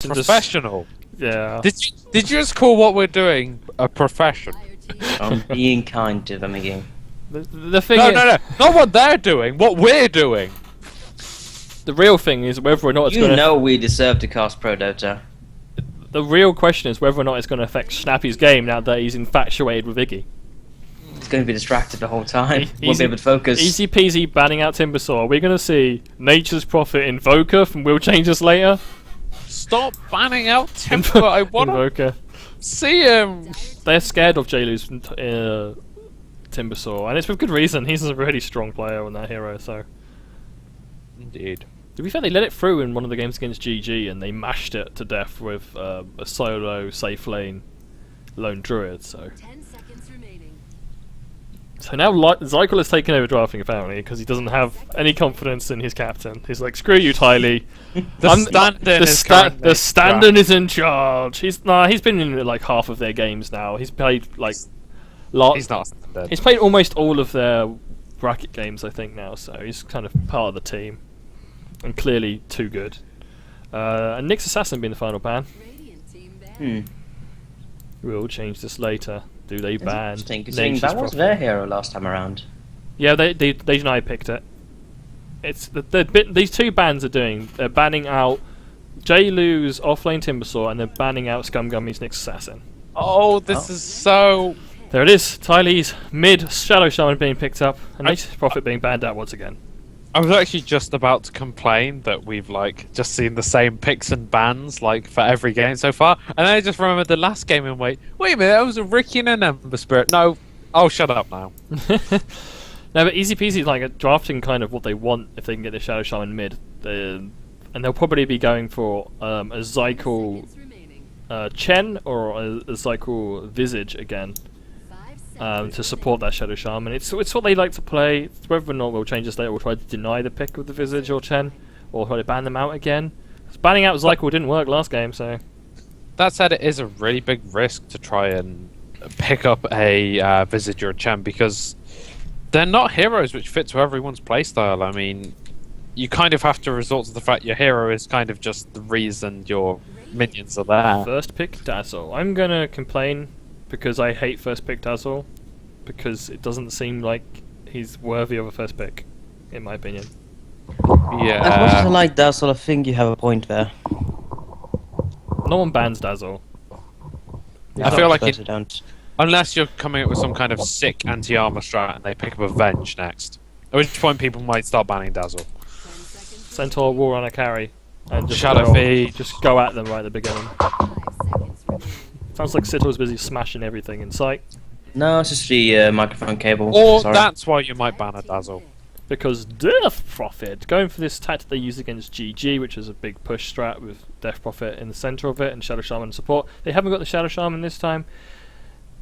to professional. Yeah. Did you just call what we're doing a profession? I'm being kind to them again. The thing No, is, no, not what they're doing. What we're doing. the real thing is whether or not it's You going to. know we deserve to cast Pro Dota. The real question is whether or not it's going to affect Snappy's game now that he's infatuated with Iggy. He's going to be distracted the whole time. Won't Easy- be able to focus. Easy peasy banning out Timbersaw. Are we going to see Nature's Prophet Invoker from We'll Change This Later? Stop banning out Timber. I want to Invoker. see him. They're scared of J-Lu's Timbersaw, and it's with good reason. He's a really strong player on that hero, so. Indeed. To be fair, they let it through in one of the games against GG, and they mashed it to death with a solo safe lane lone druid. So 10 seconds remaining. now Zykel has taken over drafting apparently because he doesn't have any confidence in his captain. He's like, screw you, Tylee. The stand-in is in charge. He's been in like half of their games now. He's played like He's not stand-in. He's played almost all of their bracket games, I think, now, so he's kind of part of the team. And clearly too good. And Nyx Assassin being the final ban. Radiant team ban. We'll change this later. Do they ban Interesting, considering Nature's that was Prophet? their hero last time around. Yeah, they and I picked it. It's these two bans are doing. They're banning out J-Lu's offlane Timbersaw, and they're banning out Scumgummy's Nyx Assassin. Oh, this is so. There it is. Tylee's mid Shadow Shaman being picked up, and Nature's Prophet being banned out once again. I was actually just about to complain that we've like just seen the same picks and bans like for every game so far, and then I just remembered the last game and wait a minute, that was a Ricky and an Ember Spirit. No, oh shut up now. No, but easy peasy is like drafting kind of what they want if they can get the Shadow Shaman mid, and they'll probably be going for a Zykel Seconds remaining. Chen or a Zykel Visage again. 5 seconds. To support that Shadow Shaman. It's what they like to play. It's whether or not we'll change this later, we'll try to deny the pick of the Visage or Chen, or try to ban them out again. Banning out Zykel didn't work last game, so. That said, it is a really big risk to try and pick up a Visage or a Chen because they're not heroes which fit to everyone's playstyle. I mean, you kind of have to resort to the fact your hero is kind of just the reason your minions are there. First pick Dazzle. I'm gonna complain because I hate first pick Dazzle because it doesn't seem like he's worthy of a first pick, in my opinion. Yeah. As much as I like Dazzle, I think you have a point there. No one bans Dazzle. I feel like it don't. unless you're coming up with some kind of sick anti-armor strat and they pick up Avenge next, at which point people might start banning Dazzle. 10 seconds. Centaur War Runner carry. And just Shadow go, Feed. just go at them right at the beginning. 5 seconds remaining. Sounds like Sitto's busy smashing everything in sight. No, it's just the microphone cable. Or Sorry. that's why you might ban a Dazzle. Because Death Prophet, going for this tactic they used against GG, which is a big push strat with Death Prophet in the centre of it and Shadow Shaman support. They haven't got the Shadow Shaman this time,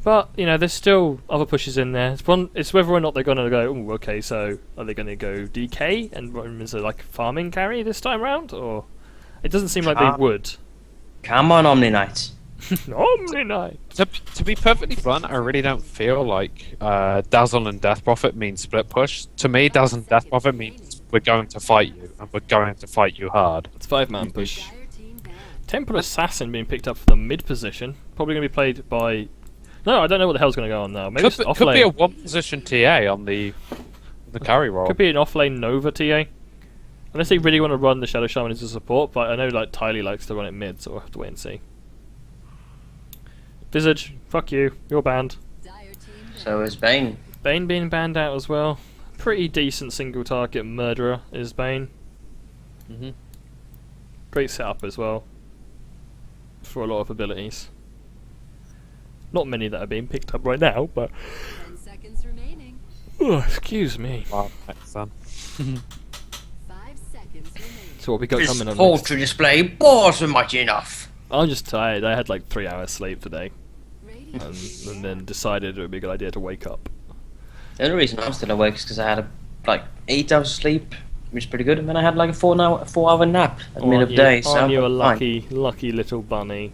but you know there's still other pushes in there. It's whether or not they're going to go. Oh, okay, so are they going to go DK and run as a like farming carry this time round, or it doesn't seem like they would. Come on, Omni Knight. Omni Knight. To be perfectly blunt, I really don't feel like Dazzle and Death Prophet mean split push. To me, Dazzle and Death Prophet means we're going to fight you, and we're going to fight you hard. It's 5-man push. Entire team ban. Temple Assassin being picked up for the mid position, probably going to be played by. No, I don't know what the hell's going to go on now. Maybe it's Could off be a lane. one-position TA on the carry roll. Could be an off-lane Nova TA. Unless they really want to run the Shadow Shaman as a support, but I know like Tylee likes to run it mid, so we'll have to wait and see. Visage, fuck you, you're banned. Dire team ban. So is Bane. Bane being banned out as well. Pretty decent single target murderer is Bane. hmm Great setup as well. For a lot of abilities. Not many that are being picked up right now, but 10 seconds remaining. excuse me. Wow, excellent. 5 seconds remaining. So what we got coming up next? poultry display wasn't much enough. I'm just tired. I had like 3 hours sleep today, Radiant and then decided it would be a good idea to wake up. The only reason I'm still awake is because I had like 8 hours sleep, which is pretty good, and then I had like a 4-hour nap at the middle of the day. So Aren't you a fine. lucky little bunny?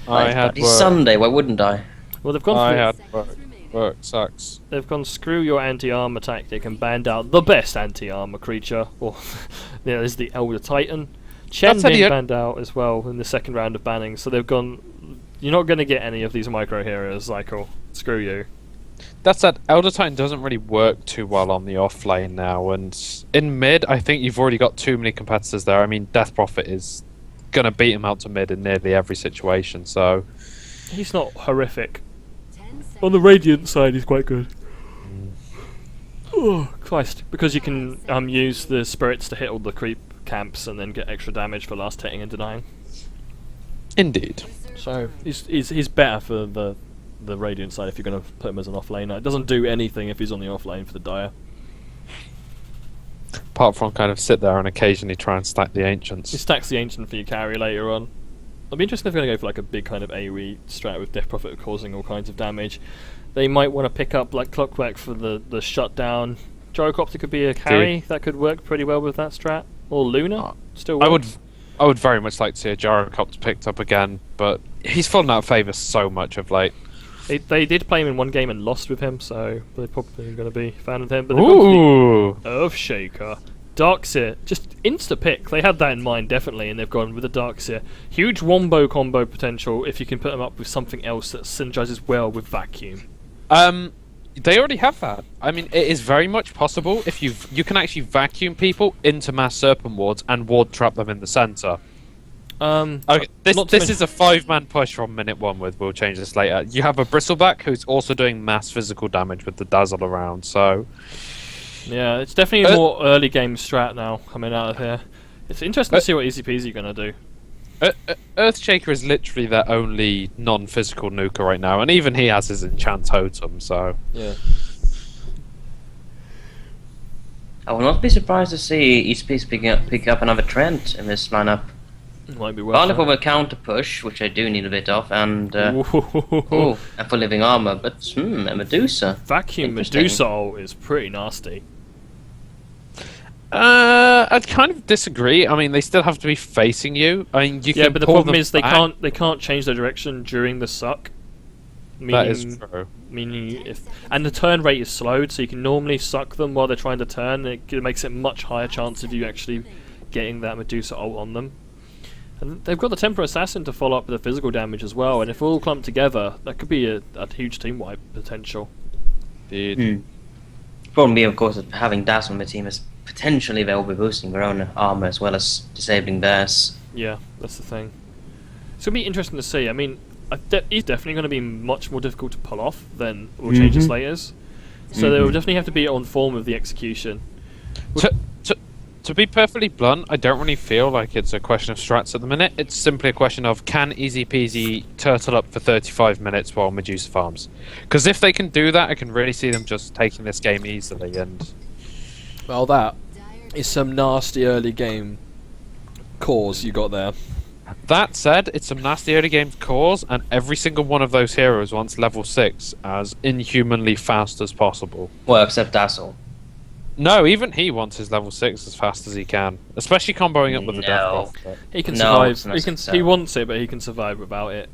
I had It's work. Sunday. Why wouldn't I? Well, they've gone. I for, had seconds work. remaining. Work sucks. They've gone screw your anti-armor tactic and banned out the best anti-armor creature. Or there's the Elder Titan. Chen That's how being the- banned out as well in the second round of banning, so they've gone. You're not going to get any of these micro heroes, Zykel. Screw you. That said, Elder Titan doesn't really work too well on the off lane now, and in mid, I think you've already got too many competitors there. I mean, Death Prophet is going to beat him out to mid in nearly every situation, so... He's not horrific. 10 seconds. On the Radiant side, he's quite good. Oh, Christ. Because you can use the spirits to hit all the creep camps and then get extra damage for last hitting and denying. Indeed. So, he's better for the Radiant side if you're going to put him as an off-laner. It doesn't do anything if he's on the off-lane for the Dire. Apart from kind of sit there and occasionally try and stack the He Ancients. stacks the Ancient for your carry later on. I'll be interested if they're going to go for like a big kind of AoE strat with Death Prophet causing all kinds of damage. They might want to pick up like Clockwork for the shutdown. Gyrocopter could be a carry that could work pretty well with that strat. Or Luna still works. I would very much like to see a Gyrocopter picked up again, but he's fallen out of favour so much of late. They did play him in one game and lost with him, so they're probably going to be a fan of him. But they've gone Ooh! for the Earthshaker. Darkseer, just insta-pick. They had that in mind, definitely, and they've gone with the Darkseer. Huge Wombo combo potential if you can put them up with something else that synergizes well with Vacuum. They already have that. I mean, it is very much possible if you can actually vacuum people into mass serpent wards and ward trap them in the center. Okay, this is a 5-man push from minute 1 with, we'll change this later. You have a Bristleback who's also doing mass physical damage with the Dazzle around, so... Yeah, it's definitely a more early game strat now coming out of here. It's interesting to see what ezpz are going to do. Earthshaker is literally their only non-physical nuker right now, and even he has his enchant totem, so... Yeah. I will not be surprised to see ezpz pick up another trend in this lineup. Might be worth Partly it. for a counter push, which I do need a bit of, and Ooh. and for living armor. But a Medusa. Vacuum Interesting. Medusa ult is pretty nasty. I'd kind of disagree. I mean, they still have to be facing you. I mean, you Yeah, can but the pull problem them is they back. can't change their direction during the suck. That is true. Meaning and the turn rate is slowed, so you can normally suck them while they're trying to turn. It makes it much higher chance of you actually getting that Medusa ult on them. And they've got the Temper Assassin to follow up with the physical damage as well, and if we're all clumped together, that could be a huge team wipe potential. Indeed. Problem being, of course, that having Dazzle on the team is potentially they'll be boosting their own armor as well as disabling theirs. Yeah, that's the thing. It's going to be interesting to see. I mean, he's definitely going to be much more difficult to pull off than Will Change the Slayers. So they will definitely have to be on form with the execution. To be perfectly blunt, I don't really feel like it's a question of strats at the minute. It's simply a question of can Easy Peasy turtle up for 35 minutes while Medusa farms. Because if they can do that, I can really see them just taking this game easily. And Well, that is some nasty early game cause you got there. that said, it's some nasty early game cause, and every single one of those heroes wants level 6 as inhumanly fast as possible. Well, except Dazzle. No, even he wants his level 6 as fast as he can, especially comboing up with the No. Death Prophet. He can No, survive. it's not He can. so. He wants it, but he can survive without it.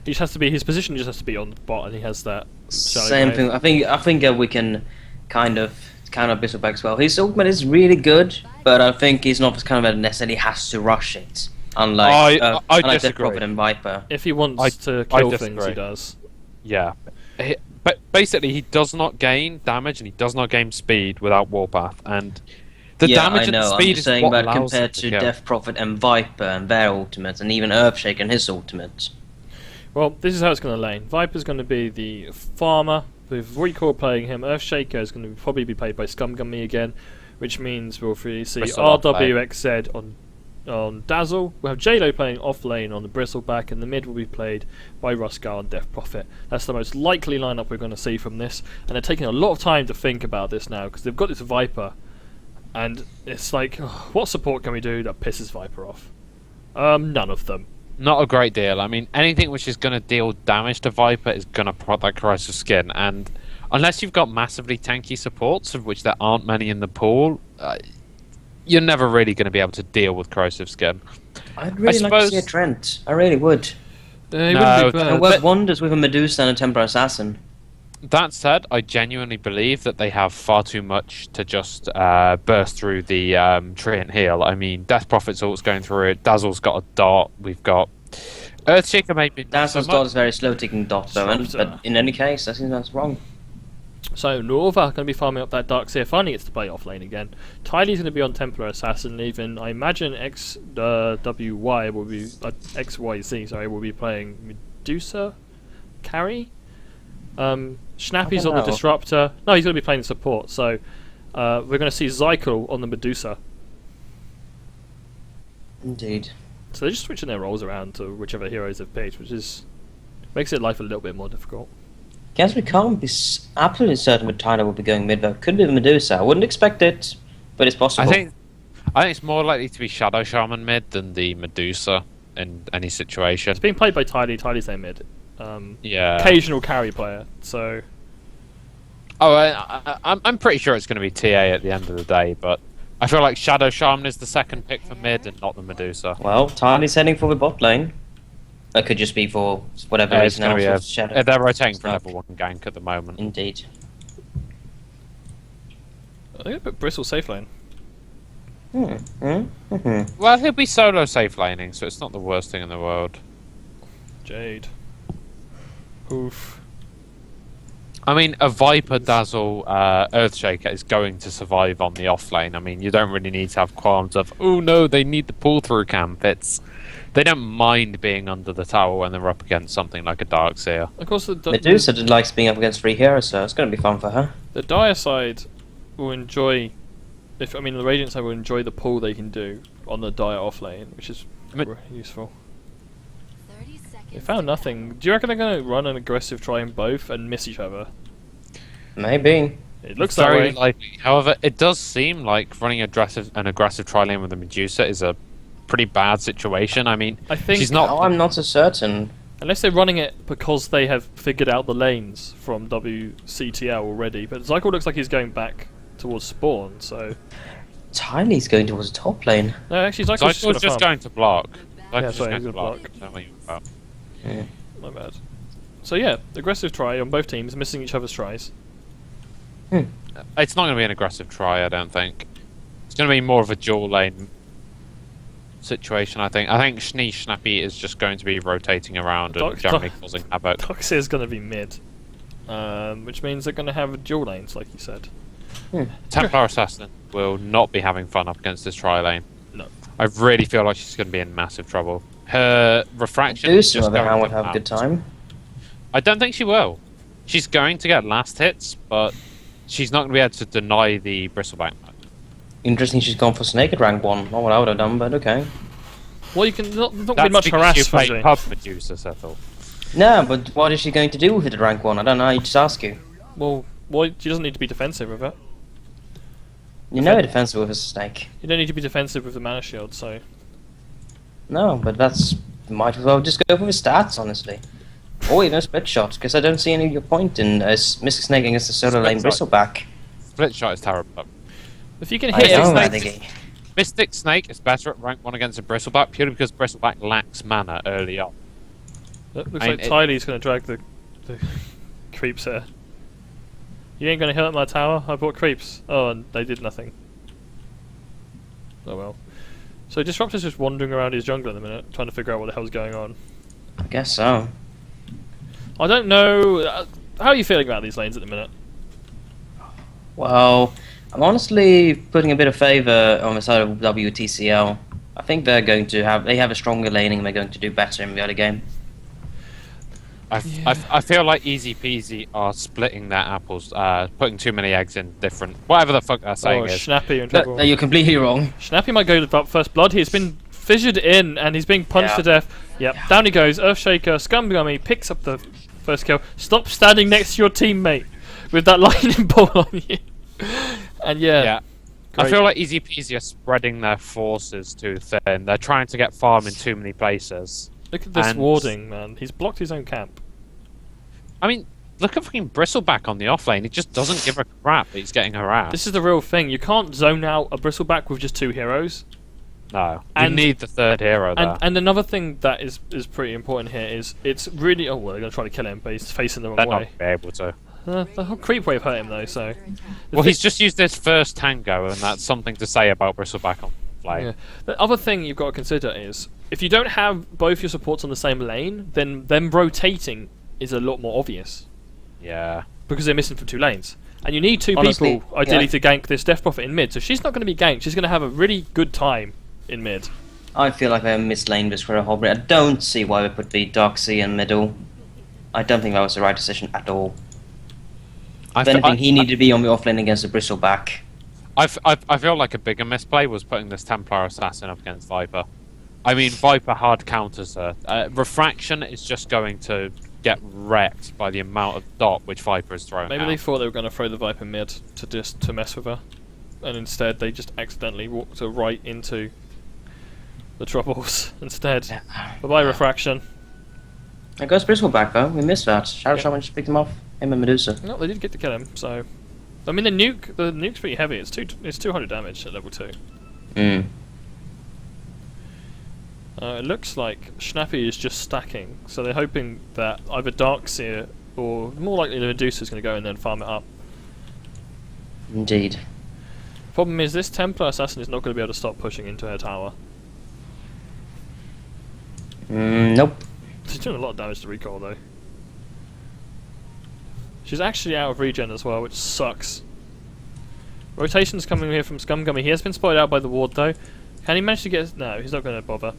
He just has to be. His position just has to be on the bot, and he has that. Same thing. I think we can kind of counter Bristleback as well. His ultimate is really good, but I think he's not kind of necessarily has to rush it. Unlike I unlike Death disagree. Prophet and Viper. If he wants I to kill things, disagree. he does. Yeah. But basically, he does not gain damage and he does not gain speed without Warpath. And the Yeah, damage I and know. the I'm speed just is saying what that allows compared him to kill. Death Prophet and Viper and their ultimates, and even Earthshake and his ultimate. Well, this is how it's going to lane. Viper's going to be the farmer, with Recall playing him. Earthshaker is going to probably be played by Scumgummy again, which means we'll see Bristle off lane. RWXZ on Dazzle. We'll have JLo playing off lane on the Bristleback, and the mid will be played by Rusgar and Death Prophet. That's the most likely lineup we're going to see from this, and they're taking a lot of time to think about this now, because they've got this Viper, and it's like, what support can we do that pisses Viper off? None of them. Not a great deal. I mean, anything which is going to deal damage to Viper is going to prod that corrosive skin, and unless you've got massively tanky supports, of which there aren't many in the pool, you're never really going to be able to deal with corrosive skin. I'd really like to see a suppose- Trent. I really would. They No, wouldn't be It bad. work wonders with a Medusa and a Temper Assassin. That said, I genuinely believe that they have far too much to just burst through the tree and heal. I mean, Death Prophet's ult's going through it. Dazzle's got a dot. We've got Earthshaker maybe. Dazzle's dot is very slow ticking dot though, Disruptor. but in any case, I think that's wrong. So Norva going to be farming up that Darkseer. Finally gets to play off lane again. Tidy's going to be on Templar Assassin. Even I imagine XWY will be XYZ. Sorry, will be playing Medusa carry. Schnappy's on the know. Disruptor. No, he's going to be playing support. So we're going to see Zykel on the Medusa. Indeed. So they're just switching their roles around to whichever heroes they've picked, which is makes it life a little bit more difficult. Guess we can't be absolutely certain what Tyler will be going mid though. Could be the Medusa. I wouldn't expect it, but it's possible. I think it's more likely to be Shadow Shaman mid than the Medusa in any situation. It's being played by Tidy. Tidy's their mid. Yeah. Occasional carry player. So Oh, I'm pretty sure it's going to be TA at the end of the day, but I feel like Shadow Shaman is the second pick for mid and not the Medusa. Well, Tyler's heading for the bot lane. That could just be for whatever It's reason going to be else. Shadow. they're rotating for Stuck. level 1 gank at the moment. Indeed. I'm going to put Bristle safe lane. Well, he'll be solo safe laning, so it's not the worst thing in the world. Jade. Oof. I mean, a Viper Dazzle Earthshaker is going to survive on the off lane. I mean, you don't really need to have qualms of, oh no, they need the pull through camp. They don't mind being under the tower when they're up against something like a Darkseer. Of course, Medusa likes being up against 3 heroes, so it's going to be fun for her. the Dire side will enjoy. The Radiant side will enjoy the pull they can do on the Dire off lane, which is really useful. 30 seconds. They found nothing. Do you reckon they're going to run an aggressive try in both and miss each other? Maybe. It looks that Very way. likely. However, it does seem like running an aggressive tri lane with the Medusa is a pretty bad situation. I mean, I think she's not. Oh, I'm not so certain. unless they're running it because they have figured out the lanes from WCTL already. But Zykel looks like he's going back towards spawn. So Tyler's going towards the top lane. no, actually Zykel's Zykel's just farm. going to block. Yeah, Zykel's sorry, just he's going to gonna block. Don't worry about it. My bad. So yeah, aggressive try on both teams, missing each other's tries. It's not going to be an aggressive try, I don't think. It's going to be more of a dual lane situation, I think. I think Snappy is just going to be rotating around and generally causing havoc. Darkseer's going to be mid, which means they're going to have dual lanes, like you said. Templar Assassin will not be having fun up against this tri lane. No. I really feel like she's going to be in massive trouble. Her refraction is Medusa, just on the other going hand, to would have a good bounce. time. I don't think she will. She's going to get last hits, but she's not going to be able to deny the Bristleback. Interesting she's gone for Snake at rank 1. Not what I would have done, but okay. Well, you can not be That's much because harass you for play doing. Pub Medusa, Settle. No, but what is she going to do with it at rank 1? I don't know, I just ask you. Well, she doesn't need to be defensive with it. You know defensive with a Snake. You don't need to be defensive with the mana shield, so No, but that's... might as well just go for his stats, honestly. Or even a split shot, because I don't see any point in Mr. Snake against the solo lane Split shot. Bristleback. Split shot is terrible. if you can I hit know, it, Snake- Snake. Mystic Snake is better at rank 1 against a Bristleback purely because Bristleback lacks mana early on. looks I like mean, Tylee's going to drag the creeps here. You ain't going to hit my tower? I bought creeps. Oh, and they did nothing. Oh well. So Disruptor's just wandering around his jungle in a minute, trying to figure out what the hell's going on. I guess so. I don't know. How are you feeling about these lanes at the minute? Well, I'm honestly putting a bit of favour on the side of WTCL. I think they have a stronger laning and they're going to do better in the other game. I feel like Easy Peasy are splitting their apples, putting too many eggs in different... Whatever the fuck they're saying Oh, is. Schnappy in No, trouble. no, you're completely wrong. Schnappy might go to first blood. He's been fissured in and he's being punched Yeah. to death. Yep, down he goes. Earthshaker, Scumgummy picks up the first kill. Stop standing next to your teammate with that lightning bolt on you. And Yeah. I Great. feel like Easy Peasy are spreading their forces too thin. They're trying to get farm in too many places. look at this and- warding, man. He's blocked his own camp. I mean, look at fucking Bristleback on the offlane. He just doesn't give a crap that he's getting harassed. This is the real thing. You can't zone out a Bristleback with just two heroes. No. You And- need the third hero there. And another thing that is pretty important here is it's really... Oh, well, they're going to try to kill him, but he's facing the They're wrong not way. going to be able to. The whole creep wave hurt him though, so... Well, he's just used his first tango, and that's something to say about Bristleback on play. Yeah. The other thing you've got to consider is, if you don't have both your supports on the same lane, then them rotating is a lot more obvious. Yeah. Because they're missing from 2 lanes. And you need 2 Honestly, people, ideally, yeah. to gank this Death Prophet in mid, so she's not going to be ganked, she's going to have a really good time in mid. I feel like they mislane this for a whole bit. I don't see why we put the Doxy in middle. I don't think that was the right decision at all. If anything, he needed to be on the offlane against the Bristleback. I feel like a bigger misplay was putting this Templar Assassin up against Viper. I mean, Viper hard counters her. Refraction is just going to get wrecked by the amount of dot which Viper is throwing. Maybe out. they thought they were going to throw the Viper mid to mess with her, and instead they just accidentally walked her right into the troubles instead. Bye-bye, Refraction. There goes Bristleback though, we missed that. Shadow Shaman just picked him off. Him and Medusa. No, they did get to kill him, so... I mean, the nuke's pretty heavy, it's 200 damage at level 2. Mm. It looks like Snappy is just stacking, so they're hoping that either Darkseer or more likely the Medusa is going to go and then farm it up. Indeed. Problem is, this Templar Assassin is not going to be able to stop pushing into her tower. Nope. She's doing a lot of damage to recoil though. She's actually out of regen as well, which sucks. Rotation's coming here from Scumgummy. He has been spotted out by the ward though. Can he manage to get... No, he's not going to bother.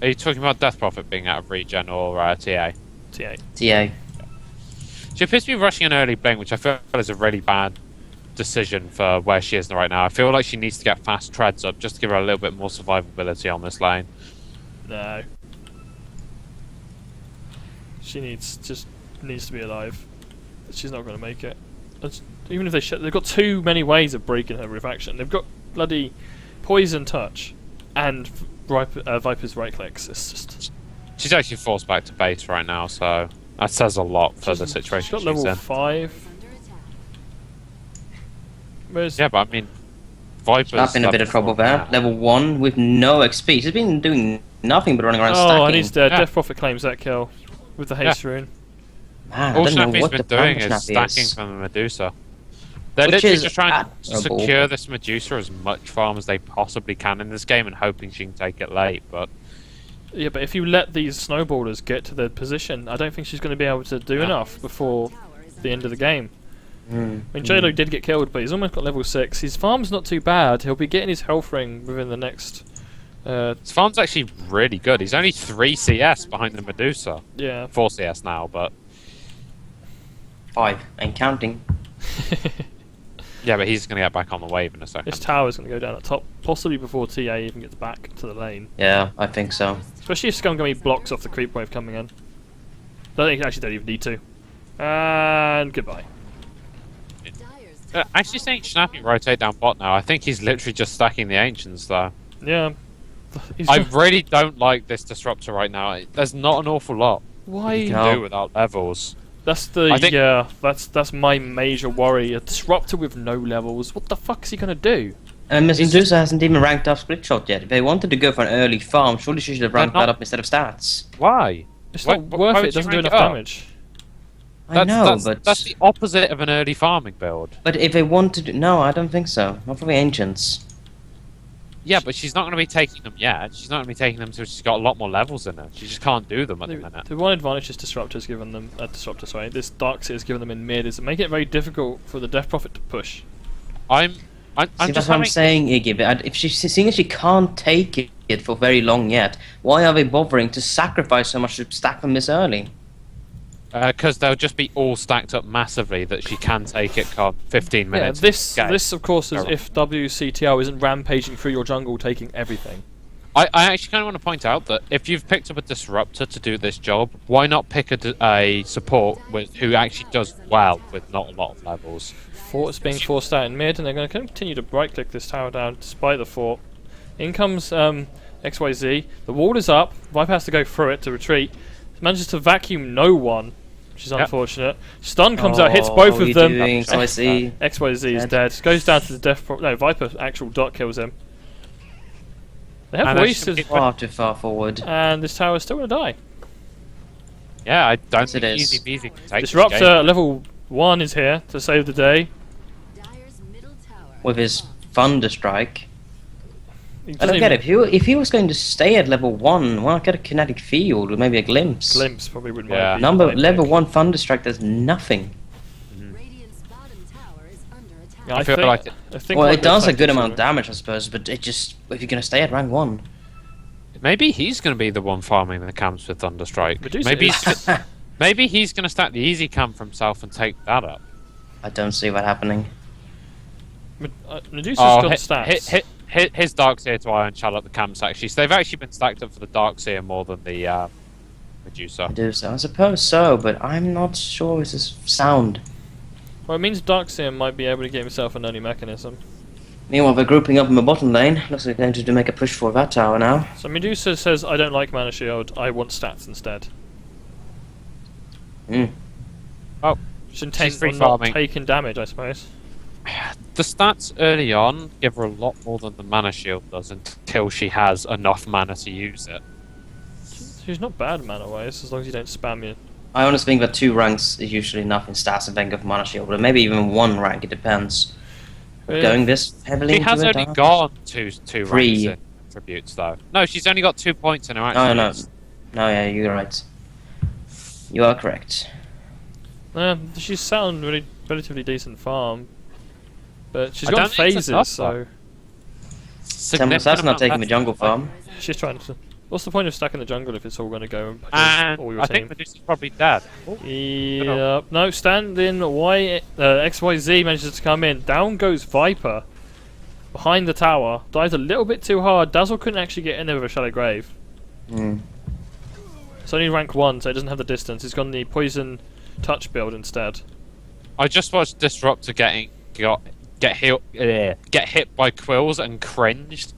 Are you talking about Death Prophet being out of regen or TA? TA. TA. She appears to be rushing an early blink, which I feel is a really bad decision for where she is right now. I feel like she needs to get fast treads up just to give her a little bit more survivability on this lane. No. She just needs to be alive. She's not going to make it. Even if they've got too many ways of breaking her refaction. They've got bloody Poison Touch and Viper's right clicks. It's just... She's actually forced back to base right now, so that says a lot for the situation She's got she's level in. 5. Where's Yeah, but I mean, Viper's That's in a bit of trouble there. Level 1 with no XP. She's been doing nothing but running around stacking. and he's dead. Yeah. Death Prophet claims that kill with the haste rune. Man, All I don't know Snappy's what been the plan doing for is Snappy stacking is. from the Medusa. They're Which literally is just trying to admirable. secure this Medusa as much farm as they possibly can in this game and hoping she can take it late, but... Yeah, but if you let these snowballers get to their position, I don't think she's going to be able to do enough before the end of the game. I mean, JLo did get killed, but he's almost got level 6. His farm's not too bad. He'll be getting his health ring within the next... His farm's actually really good. He's only 3 CS behind the Medusa. yeah. 4 CS now, but... 5 and counting. Yeah, but he's going to get back on the wave in a second. This tower's going to go down at top, possibly before TA even gets back to the lane. Yeah, I think so. Especially if Scumgummy blocks off the creep wave coming in. They actually don't even need to. And goodbye. Actually seeing Snappy rotate down bot now, I think he's literally just stacking the Ancients though. Yeah. He's I just- really don't like this Disruptor right now. There's not an awful lot Why? you No. can do without levels. That's the I think- that's my major worry. A disruptor with no levels. What the fuck is he gonna do? And Miss Medusa hasn't even ranked up Split Shot yet. If they wanted to go for an early farm, surely she should have ranked not- that up instead of stats. Why? It's Why- not why worth would it. you It doesn't do rank enough it up? damage. I know, but that's the opposite of an early farming build. but if they wanted to, no, I don't think so. Not for the ancients. Yeah, but she's not going to be taking them yet. She's not going to be taking them until she's got a lot more levels in her. She just can't do them at the minute. The one advantage this disruptor's given them, this Darkseer's given them in mid is making it very difficult for the Death Prophet to push. I'm See, just that's what I'm having... saying, Iggy. But if seeing as she can't take it for very long yet, why are they bothering to sacrifice so much to stack them this early? Because they'll just be all stacked up massively that she can take it 15 Yeah, minutes. this of course is Terrible. if WCTL isn't rampaging through your jungle taking everything. I actually kind of want to point out that if you've picked up a Disruptor to do this job, why not pick a support who actually does well with not a lot of levels? Fort's being forced out in mid, and they're going to continue to right click this tower down despite the fort. In comes XYZ. The wall is up. Viper has to go through it to retreat. Manages to vacuum no one, which is Yep. unfortunate. Stun comes out, hits both of them. Doing? So I see. XYZ is Dead. dead. Goes down to the death. No, Viper actual dot kills him. They have And wasted, Far too far forward. and this tower is still going to die. Yeah, I don't Yes, it think is. Easy Peasy can take this Disruptor game. level One is here to save the day. Dyer's middle tower. With his Thunder Strike. He I doesn't don't get even- it. If he was going to stay at level 1, why not get a kinetic field or maybe a glimpse? Glimpse probably wouldn't Yeah. mind. Level 1 Thunder Strike does nothing. Radiant's bottom tower is under attack. Yeah, I feel like it- I think Well, what it does a they're good tactics amount of are- damage, I suppose, but it just if you're going to stay at rank 1. Maybe he's going to be the one farming the camps with Thunderstrike. Medusa Maybe is- maybe he's going to stack the easy camp for himself and take that up. I don't see that happening. Medusa's Oh, got stats. his Darkseer to Iron Shell at the camps actually. So they've actually been stacked up for the Darkseer more than the Medusa. Medusa, I suppose so, but I'm not sure this is sound. Well, it means Darkseer might be able to get himself an only mechanism. Meanwhile, they're grouping up in the bottom lane. Looks like they're going to make a push for that tower now. So Medusa says, I don't like Mana Shield, I want stats instead. Oh, She's intent free on not farming. taking damage, I suppose. The stats early on give her a lot more than the Mana Shield does until she has enough mana to use it. She's not bad mana-wise, as long as you don't spam you. I honestly think that 2 ranks is usually enough in stats and then go for Mana Shield, but maybe even 1 rank, it depends. Yeah. Going this heavily She into has it, only huh? gone two 3. ranks in attributes though. No, she's only got 2 points in her No, attributes. no. No, yeah, you're right. You are correct. She's sat on really relatively decent farm. But she's I got don't think it's phases, enough, so Significant That's not amount taking the left. jungle farm. she's trying to... What's the point of stacking the jungle if it's all going to go against And all your I team? think Medusa's probably dead. Yeah, no, stand in XYZ manages to come in. Down goes Viper. Behind the tower. Dives a little bit too hard. Dazzle couldn't actually get in there with a Shallow Grave. Mm. It's only rank 1, so it doesn't have the distance. It's gone the Poison Touch build instead. I just watched Disruptor get hit by Quills and cringed.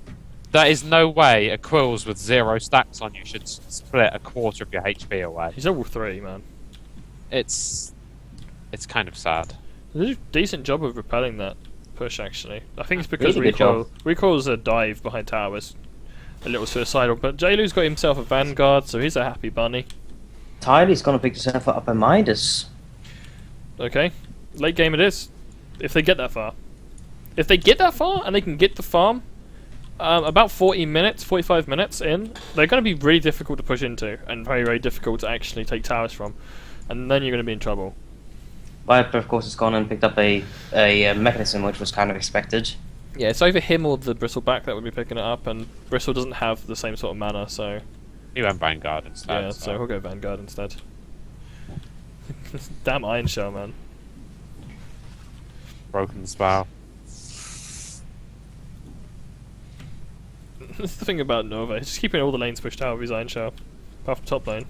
There is no way a Quills with 0 stacks on you should split a quarter of your HP away. He's level 3, man. It's kind of sad. They did a decent job of repelling that push, actually. I think it's because Really good job. Recoil's a dive behind towers. A little suicidal, but Jailu's got himself a Vanguard, so he's a happy bunny. Tylee's gonna pick himself up by Midas. Okay, late game it is. If they get that far. If they get that far, and they can get the farm, about 45 minutes in, they're going to be really difficult to push into, and very, very difficult to actually take towers from. And then you're going to be in trouble. Viper, of course, has gone and picked up a mechanism, which was kind of expected. Yeah, it's either him or the Bristleback that would be picking it up, and Bristle doesn't have the same sort of mana, so... He went Vanguard instead. yeah, so he'll go Vanguard instead. Damn Iron Shell, man. Broken Spell. That's the thing about Nova, he's just keeping all the lanes pushed out with his Iron Shell. Apart from top lane.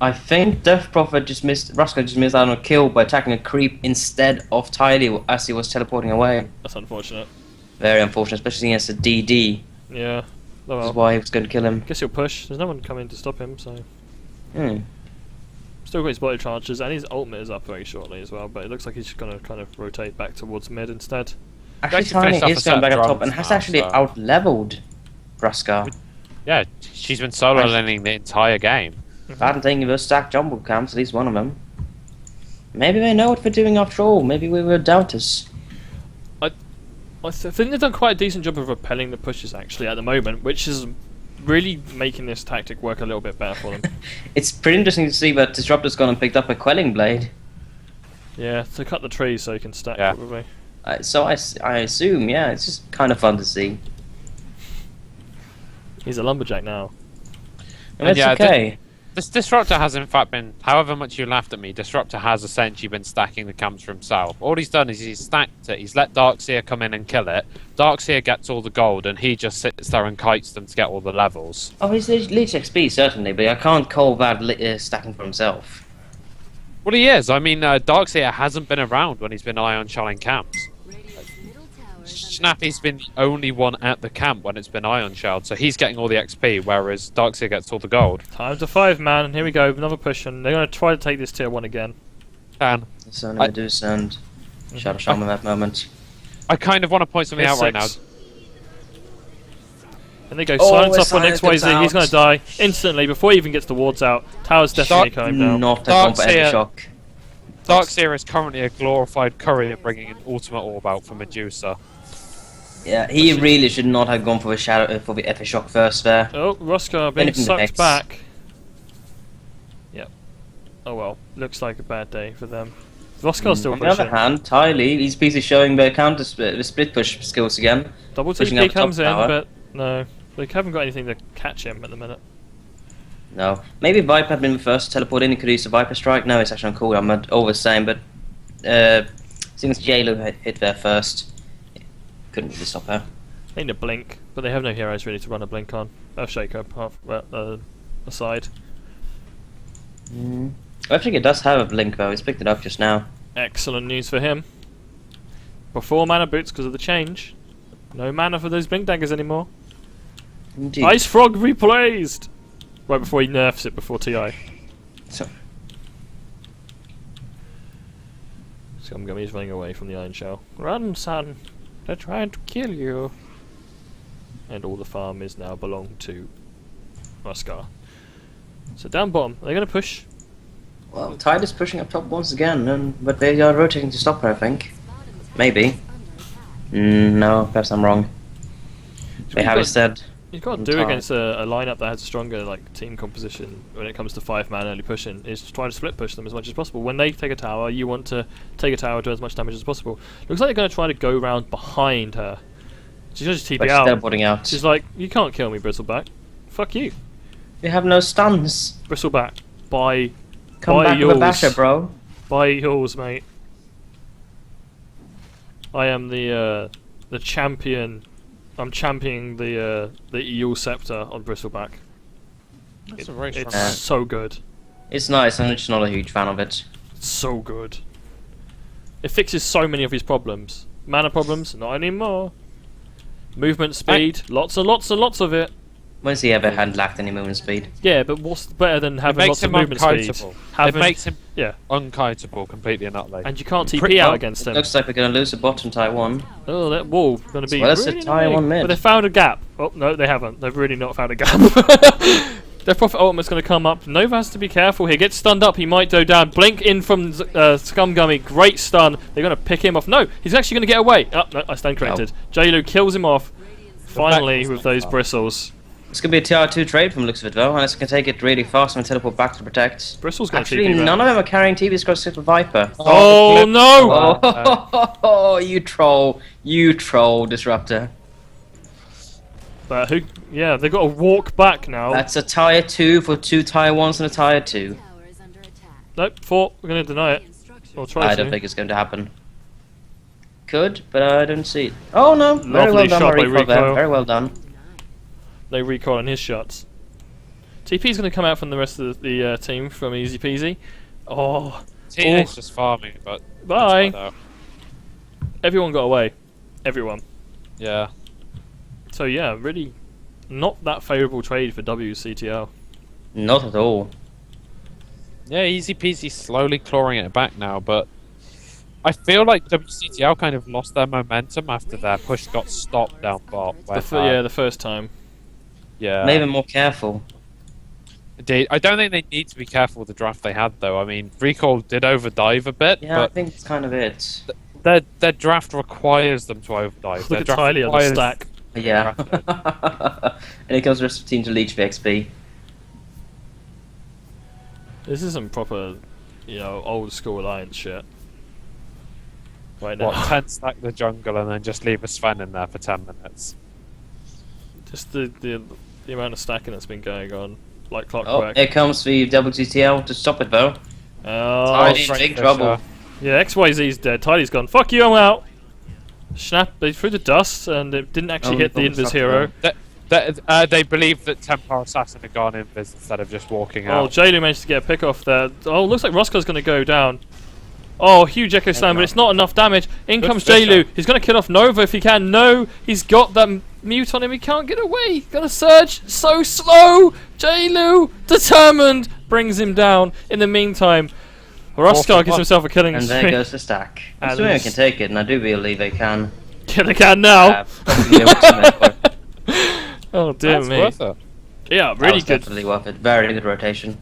I think Death Prophet Ruska just missed out on a kill by attacking a creep instead of Tylee as he was teleporting away. That's unfortunate. Very unfortunate, especially against a DD. Yeah. Oh This is well. why he was going to kill him. Guess he'll push. There's no one coming to stop him, so... Hmm. Still got his body charges, and his ultimate is up very shortly as well, but it looks like he's just going to kind of rotate back towards mid instead. Actually, Actually finished off Tylee a is set going back of up top drums and has now, actually so- out-leveled Ruska. Yeah, she's been solo laning the entire game. Rather than taking those stacked jumble camps, at least one of them. Maybe they know what they're doing after all. Maybe we were doubters. I think they've done quite a decent job of repelling the pushes actually at the moment, which is really making this tactic work a little bit better for them. It's pretty interesting to see that Disruptor's gone and picked up a Quelling Blade. Yeah, to cut the trees so you can stack Yeah. probably. So I assume, yeah, it's just kind of fun to see. He's a lumberjack now. And that's yeah, okay. This Disruptor has in fact been, however much you laughed at me, Disruptor has essentially been stacking the camps for himself. All he's done is he's stacked it, he's let Darkseer come in and kill it, Darkseer gets all the gold and he just sits there and kites them to get all the levels. Oh, he's Leech XP, certainly, but I can't call that stacking for himself. Well he is, I mean Darkseer hasn't been around when he's been Ion Shelling camps. Radiant's middle tower is under Snappy's been the only one at the camp when it's been Ion Shelled, so he's getting all the XP, whereas Darkseer gets all the gold. Time to 5 man, and here we go, another push, and they're going to try to take this tier 1 again. And So Medusa and Shadow Shaman at that moment. I kind of want to point something out right now. And they go Oh, silence his up on silence comes XYZ, he's out. going to die instantly before he even gets the wards out. Tower's definitely coming down. Not a gone for Darkseer- Epic Shock. Darkseer is currently a glorified courier bringing an ultimate orb out for Medusa. Yeah, he really should not have gone for the shadow for the Epic Shock first there. Oh, Roskar being Anything sucked affects. back. Yep. Oh well, looks like a bad day for them. Roskar's still On the other pushing. hand, Tylee, he's busy showing the counter the split push skills again. Double pushing TP up top comes in, tower. but no, they haven't got anything to catch him at the minute. No, maybe Viper had been the first to teleport in. He could use the Viper strike. No, it's actually on cooldown. But all the same, but since JLo hit there first, couldn't really stop her. They need a blink, but they have no heroes really to run a blink on. Shaker aside. I think it does have a blink though. He's picked it up just now. Excellent news for him. Before mana boots because of the change. No mana for those blink daggers anymore. Indeed. Ice Frog replaced! Right before he nerfs it before TI. So, Scumgummy's running away from the Iron Shell. Run, son! They're trying to kill you! And all the farm is now belong to Roskar. So down bottom, are they going to push? well, Tide is pushing up top once again, but they are rotating to stop her. I think. Maybe. No, perhaps I'm wrong. They have instead. You've got to do against a lineup that has a stronger team composition when it comes to 5-man early pushing, is to try to split push them as much as possible. When they take a tower, you want to take a tower, do as much damage as possible. Looks like they're going to try to go round behind her. She's going to just TP But she's out. teleporting out. She's like, you can't kill me, Bristleback. Fuck you. We have no stuns. Bristleback, buy Come back yours. with a basher, bro. Buy yours, mate. I am the champion. I'm championing the Eel Scepter on Bristleback. That's a very strong It's Yeah. so good. It's nice. I'm just not a huge fan of it. It's so good. It fixes so many of his problems. Mana problems, not anymore. Movement speed, lots and lots and lots of it. When's he ever had lacked any movement speed? Yeah, but what's better than It having makes lots of him movement speed? unkiteable. It Having, makes him yeah, unkiteable completely and utterly. and you can't TP Pretty out well. against them. Looks like we're going to lose the bottom Taiwan. Oh, that wall going to be Well, that's a really Taiwan annoying. mid. But they found a gap. Oh, no, they haven't. They've really not found a gap. Their Prophet Ultimate's going to come up. Nova has to be careful here. Gets stunned up. He might go down. Blink in from Scumgummy. Great stun. They're going to pick him off. No, he's actually going to get away. Oh, no, I stand corrected. J-Lu kills him off. Finally, with those bristles. It's going to be a TR2 trade from the looks of it, though, unless we can take it really fast and teleport back to protect. Bristles going to Actually, TP none back. of them are carrying TV's across except for Viper. Oh, no! Oh, you troll. You troll, Disruptor. But who? Yeah, they've got to walk back now. That's a tier 2 for 2 tier 1s and a tier 2. Tower is under attack. Nope, 4. We're going to deny it. Or try I to. don't think it's going to happen. Could, but I don't see it. Oh no, very Lovely well done, shot by Recoil there. Recoil. Very well done. No recoil on his shots. TP's going to come out from the rest of the team from Easy Peasy. Oh, TNA's just farming, but bye. that's not out. Everyone got away. Everyone. Yeah. So yeah, really not that favourable trade for WCTL. Not at all. Yeah, easy peasy, slowly clawing it back now, but I feel like WCTL kind of lost their momentum after their push got stopped down bot. where, The first time. yeah. Maybe more careful. Indeed. I don't think they need to be careful with the draft they had, though. I mean, Recall did overdive a bit, Yeah, I but think it's kind of it. their draft requires them to overdive. Look Their at draft Tylee on the requires- stack. Yeah. And it comes the rest of the team to leech the XP. This is some proper, old school alliance shit. Right now. What, 10 stack the jungle and then just leave a Sven in there for 10 minutes? Just the amount of stacking that's been going on, like Oh, clockwork. here comes the WCTL to stop it though. Oh, Tidy's in Frank big Fisher. trouble. yeah, XYZ's dead. Tidy's gone. Fuck you, I'm out. Snap. They threw the dust and it didn't actually Oh, hit the oh, invis fuck hero. They believe that Templar Assassin had gone invis instead of just walking Oh, out. Jaylu managed to get a pick off there. Oh, looks like Roscoe's going to go down. Oh, huge Echo Slam, but it's not enough damage. In Good comes Fisher. Jaylu. He's going to kill off Nova if he can. No, he's got that mute on him. He can't get away. Gonna surge. So slow. Jaylu, determined, brings him down. In the meantime, Roscoe gives himself a killing And there spree. goes the stack. I'm And assuming I it's- can take it, and I do believe they can. Yeah, they can now. Probably the ultimate, but Oh, dear That's me. worth it. Yeah, that really was good. definitely worth it. Very good rotation.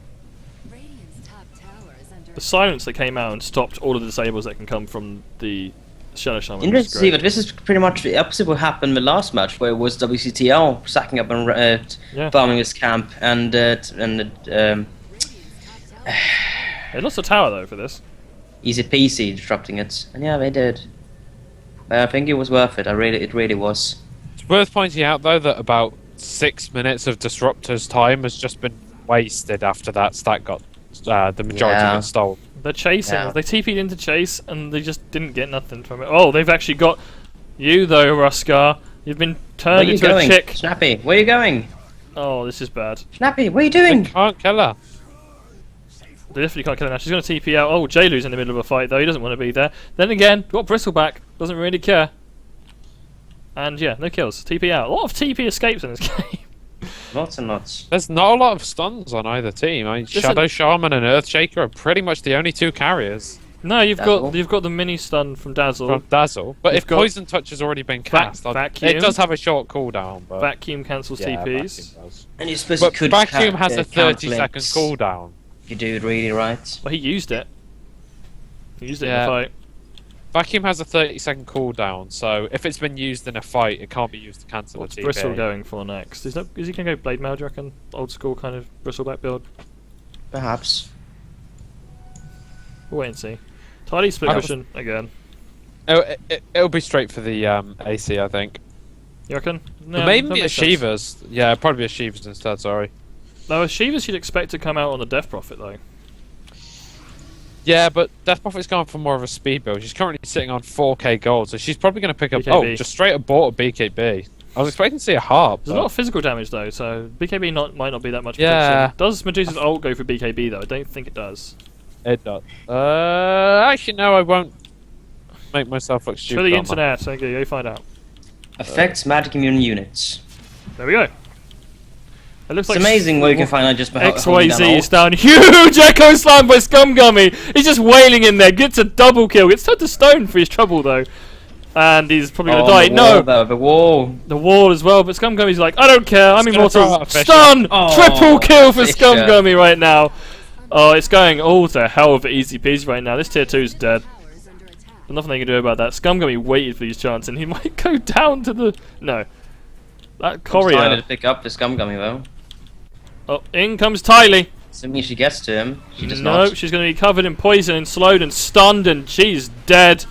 Radiant's top tower is under The silence that came out and stopped all of the disables that can come from the Shadow Shaman. Interesting to see, but this is pretty much the opposite of what happened in the last match, where it was WCTL sacking up and bombing his camp, and They lost a tower though for this. ezpz disrupting it, and yeah, they did. But I think it was worth it. It really was. It's worth pointing out though that about 6 minutes of Disruptor's time has just been wasted after that stat got the majority of it stolen. They're chasing. Yeah. They TP'd into chase and they just didn't get nothing from it. Oh, they've actually got you though, Ruskar. You've been Where are turned you into going? a chick. Snappy, where are you going? Oh, this is bad. Snappy, what are you They doing? can't kill her. They definitely can't kill her now. She's going to TP out. Oh, Jailu's in the middle of a fight though. He doesn't want to be there. Then again, got Bristleback. Doesn't really care. And yeah, no kills. TP out. A lot of TP escapes in this game. Lots and lots. There's not a lot of stuns on either team. I mean, Shadow Shaman and Earthshaker are pretty much the only two carriers No, you've Dazzle. got the mini stun from Dazzle. from Dazzle. But You've if got Poison Touch has already been cast, Vacuum. it does have a short cooldown. But Vacuum cancels yeah, TPs. Vacuum does. And you suppose But you could Vacuum has a count 30-second links cooldown. if you do it really right. Well, he used it. He used it in Yeah. the fight. Vacuum has a 30-second cooldown, so if it's been used in a fight, it can't be used to cancel What's a TP. Bristle going for next? Is he going to go Blade Mail, do you reckon? Old school kind of Bristleback build? Perhaps. We'll wait and see. Tidy split I was- cushion again. It'll be straight for the AC, I think. You reckon? But No, maybe that a makes sense. Shivas. Yeah, probably a Shivas instead, sorry. No, a Shivas you'd expect to come out on the Death Prophet though. Yeah, but Death Prophet's going for more of a speed build. She's currently sitting on 4k gold, so she's probably going to pick up... BKB. Oh, just straight up bought a BKB. I was expecting to see a harp. There's a lot of physical damage though, so BKB might not be that much Yeah. protection. Does Medusa's ult go for BKB though? I don't think it does. It does. Actually, no, I won't make myself look For stupid. the on that. internet, so go find out. Affects magic immune units. There we go. It looks It's like amazing what you can find out just by holding down XYZ is alt. down. Huge Echo Slam by Scumgummy! He's just wailing in there, gets a double kill, gets turned to stone for his trouble though. And he's probably gonna die. The No! wall, though, the wall. The wall as well, but Scumgummy's like, I don't care, I'm He's gonna throw out immortal. a Fisher. Stun! Oh, Triple kill for Fisher. Scumgummy right now. Oh, it's going all to hell with the easy peasy right now. This tier 2's dead. Tower is under attack. There's nothing they can do about that. Scumgummy waited for these chances and he might go down to the... No. That Decided Courier. to pick up the Scumgummy though. Oh, in comes Tylee. Assuming she gets to him. She does No, not. she's going to be covered in poison and slowed and stunned and she's dead.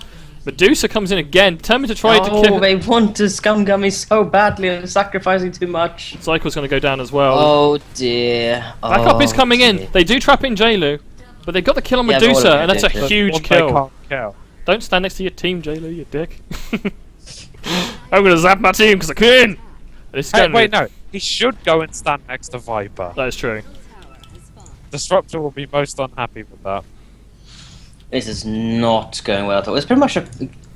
Medusa comes in again, determined to try to kill... They want the Scumgummy so badly and they're sacrificing too much. Cycle's going to go down as well. Oh dear. Backup is coming dear. in. They do trap in Jailu, but they got the kill on Yeah, they've Medusa, already and that's a did it. huge One they kill. can't kill. Don't stand next to your team, Jailu, you dick. I'm going to zap my team because I can. This is Hey, going to wait, be... no. He should go and stand next to Viper. That is true. Tower is spawned. Disruptor will be most unhappy with that. This is not going well at all. It's pretty much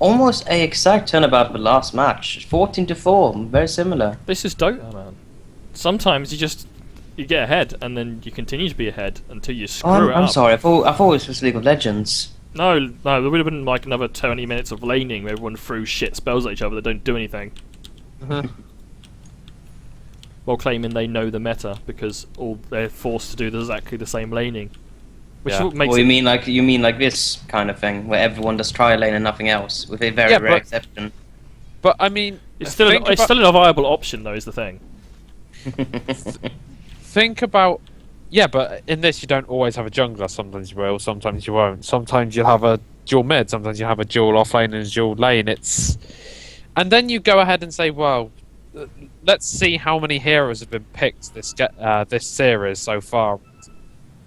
almost a exact turnabout of the last match. 14-4, very similar. This is Dota, man. Sometimes you get ahead, and then you continue to be ahead until you screw Oh, it I'm up. sorry, I thought it was League of Legends. No, there would have been like another 20 minutes of laning where everyone threw shit spells at each other that don't do anything. While claiming they know the meta because all they're forced to do is exactly the same laning. Which Yeah. makes Or it... you mean like this kind of thing, where everyone does try lane and nothing else, with a very Yeah, rare but- exception. But, I mean... It's still think it's about- still a viable option though, is the thing. Think about... Yeah, but in this you don't always have a jungler. Sometimes you will, sometimes you won't. Sometimes you'll have a dual mid, sometimes you have a dual offlane and a dual lane. It's... And then you go ahead and say, well, let's see how many heroes have been picked this series so far.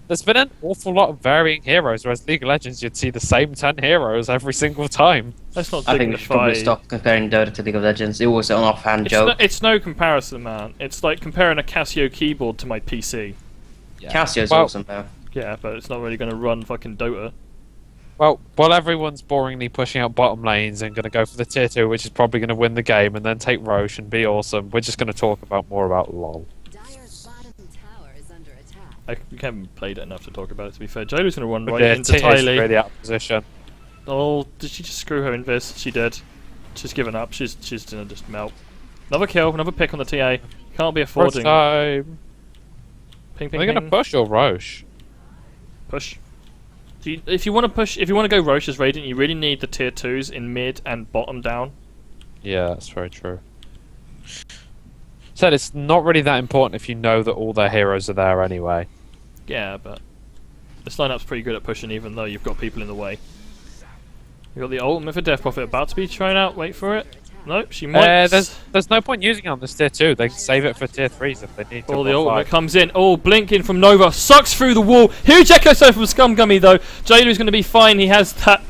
There's been an awful lot of varying heroes, whereas League of Legends you'd see the same 10 heroes every single time. Let's not I think we should probably dignify... stop comparing Dota to League of Legends. It was an offhand joke. It's no comparison, man. It's like comparing a Casio keyboard to my PC. Cassio's Well- awesome though. Yeah, but it's not really going to run fucking Dota. Well, while everyone's boringly pushing out bottom lanes and going to go for the tier 2, which is probably going to win the game, and then take Roche and be awesome, we're just going to talk more about LoL. Dire's bottom tower is under attack. We haven't played it enough to talk about it, to be fair. Jolu's going to run But right their into tier is Tylee. really out of position. Oh, did she just screw her invis? She did. She's given up. She's going to just melt. Another kill, another pick on the TA. Can't be First affording. time. Ping, Are ping, they going to ping. push or Roche? Push. If you want to push, if you want to go Roche's Radiant, you really need the tier 2s in mid and bottom down. Yeah, that's very true. Said it's not really that important if you know that all their heroes are there anyway. Yeah, but this lineup's pretty good at pushing, even though you've got people in the way. You got the ultimate for Death Prophet about to be thrown out. Wait for it. Nope, she might. There's no point using it on this tier 2. They can save it for tier 3s if they need to. Oh, the ultimate comes in. Oh, blinking from Nova. Sucks through the wall. Huge Echo Stone from Scumgummy, though. Jailer's going to be fine. He has that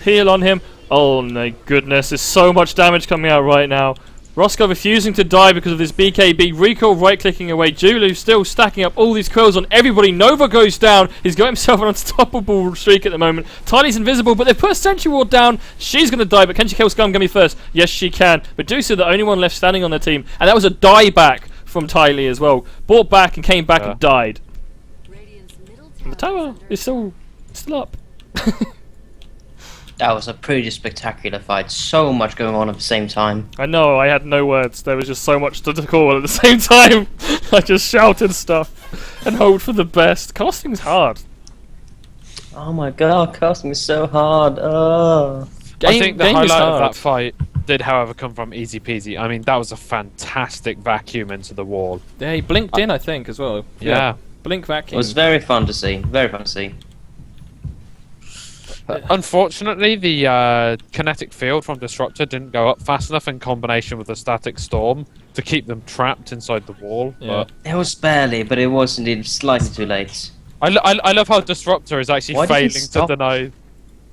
heal on him. Oh, my goodness. There's so much damage coming out right now. Roscoe refusing to die because of this BKB. Rico right-clicking away. Julu still stacking up all these quills on everybody. Nova goes down. He's got himself an unstoppable streak at the moment. Tiny's invisible, but they've put a Sentry Ward down. She's going to die, but can she kill Scumgummy first? Yes, she can. Medusa, the only one left standing on their team. And that was a die back from Tylee as well. Bought back and came back and died. And the tower is still up. That was a pretty spectacular fight. So much going on at the same time. I know, I had no words. There was just so much to call at the same time. I just shouted stuff and hoped for the best. Casting's hard. Oh my god, casting is so hard. Oh. I think the highlight of that fight did, however, come from ezpz. I mean, that was a fantastic vacuum into the wall. Yeah, he blinked in, I think, as well. Yeah. Blink vacuum. It was very fun to see. Very fun to see. Unfortunately, the kinetic field from Disruptor didn't go up fast enough in combination with the static storm to keep them trapped inside the wall. Yeah. It was barely, but it was indeed slightly too late. I love how Disruptor is actually failing to deny.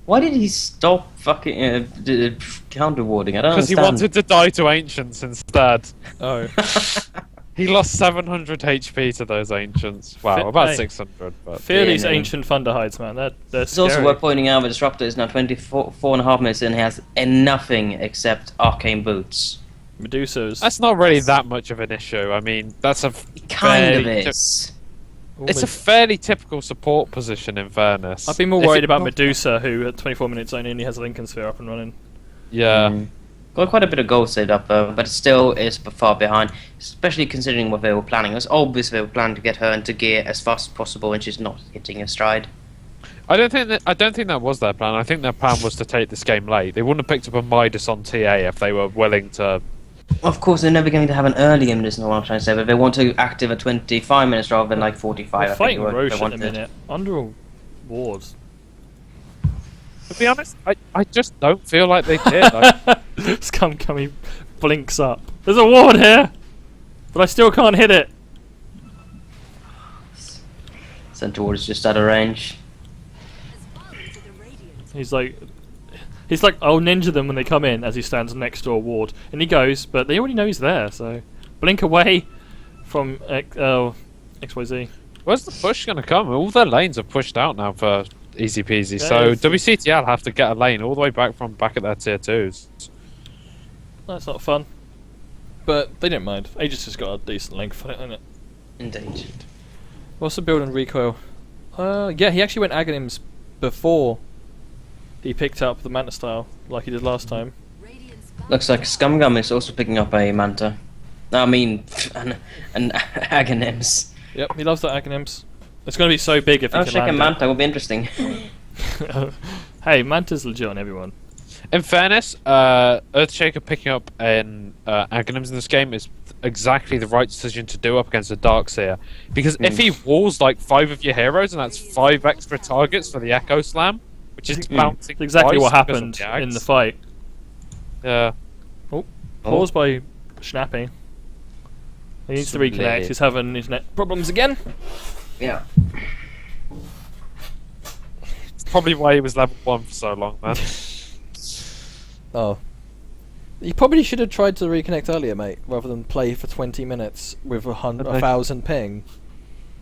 Why did he stop fucking counter-warding? I don't understand. Because he wanted to die to Ancients instead. Oh. He lost 700 HP to those Ancients. Wow, about 600. But fear these Ancient Thunderhides, man. They're it's scary. also worth pointing out that Disruptor is now 4.5 minutes in and he has nothing except Arcane Boots. Medusa's. That's not really that much of an issue. I mean, that's a Kind of is. It's a fairly typical support position, in fairness. I'd be more worried about Medusa, who at 24 minutes only has Lincoln Sphere up and running. Yeah. Got quite a bit of gold saved up, but it still is far behind, especially considering what they were planning. It was obvious they were planning to get her into gear as fast as possible, and she's not hitting her stride. I don't think that was their plan. I think their plan was to take this game late. They wouldn't have picked up a Midas on TA if they were willing to. Of course, they're never going to have an early Midas, is what I'm trying to say, but they want to active at 25 minutes rather than like 45. We're fighting Roche in a minute. Under a ward. To be honest, I just don't feel like they did. Scumgummy blinks up. There's a ward here! But I still can't hit it. Centaur Ward is just out of range. He's like, I'll ninja them when they come in as he stands next to a ward. And he goes, but they already know he's there, so. Blink away from XYZ. Where's the push going to come? All their lanes are pushed out now for easy peasy. So WCTL have to get a lane all the way back from back at their tier 2s. That's not fun. But they don't mind. Aegis has got a decent length for it, hasn't it? Indeed. What's the build on recoil? Yeah, he actually went Aghanims before he picked up the Manta style, like he did last time. Looks like Scumgum is also picking up a Manta. I mean, an Aghanims. Yep, he loves the Aghanims. It's going to be so big if he can check a land Manta will be interesting. Hey, Manta's legit on everyone. In fairness, Earthshaker picking up an Aghanims in this game is exactly the right decision to do up against a Darkseer. Because if he walls like 5 of your heroes, and that's 5 extra targets for the Echo Slam, which is bouncing. It's exactly what happened in the fight. Yeah. Oh, pause by Snappy. He needs to reconnect. He's having his net problems again. Yeah. It's probably why he was level 1 for so long, man. Oh. You probably should have tried to reconnect earlier, mate, rather than play for 20 minutes with 1,000 ping.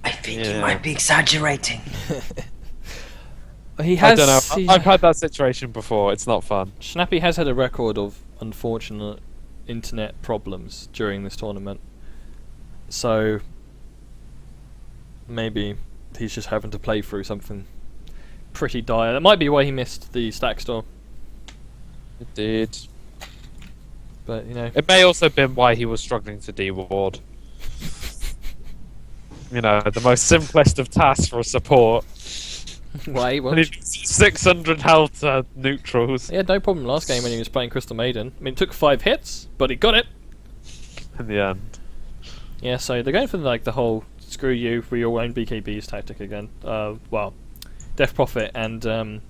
I think you might be exaggerating. He has. I don't know. I've had that situation before. It's not fun. Snappy has had a record of unfortunate internet problems during this tournament. So maybe he's just having to play through something pretty dire. That might be why he missed the stack store. It did. But, you know. It may also have been why he was struggling to de-ward. You know, the most simplest of tasks for a support. Why? And What? he 600 health neutrals He had no problem last game when he was playing Crystal Maiden. I mean, it took 5 hits, but he got it. in the end. Yeah, so they're going for like the whole screw you, we all own BKBs tactic again. Well, Death Prophet and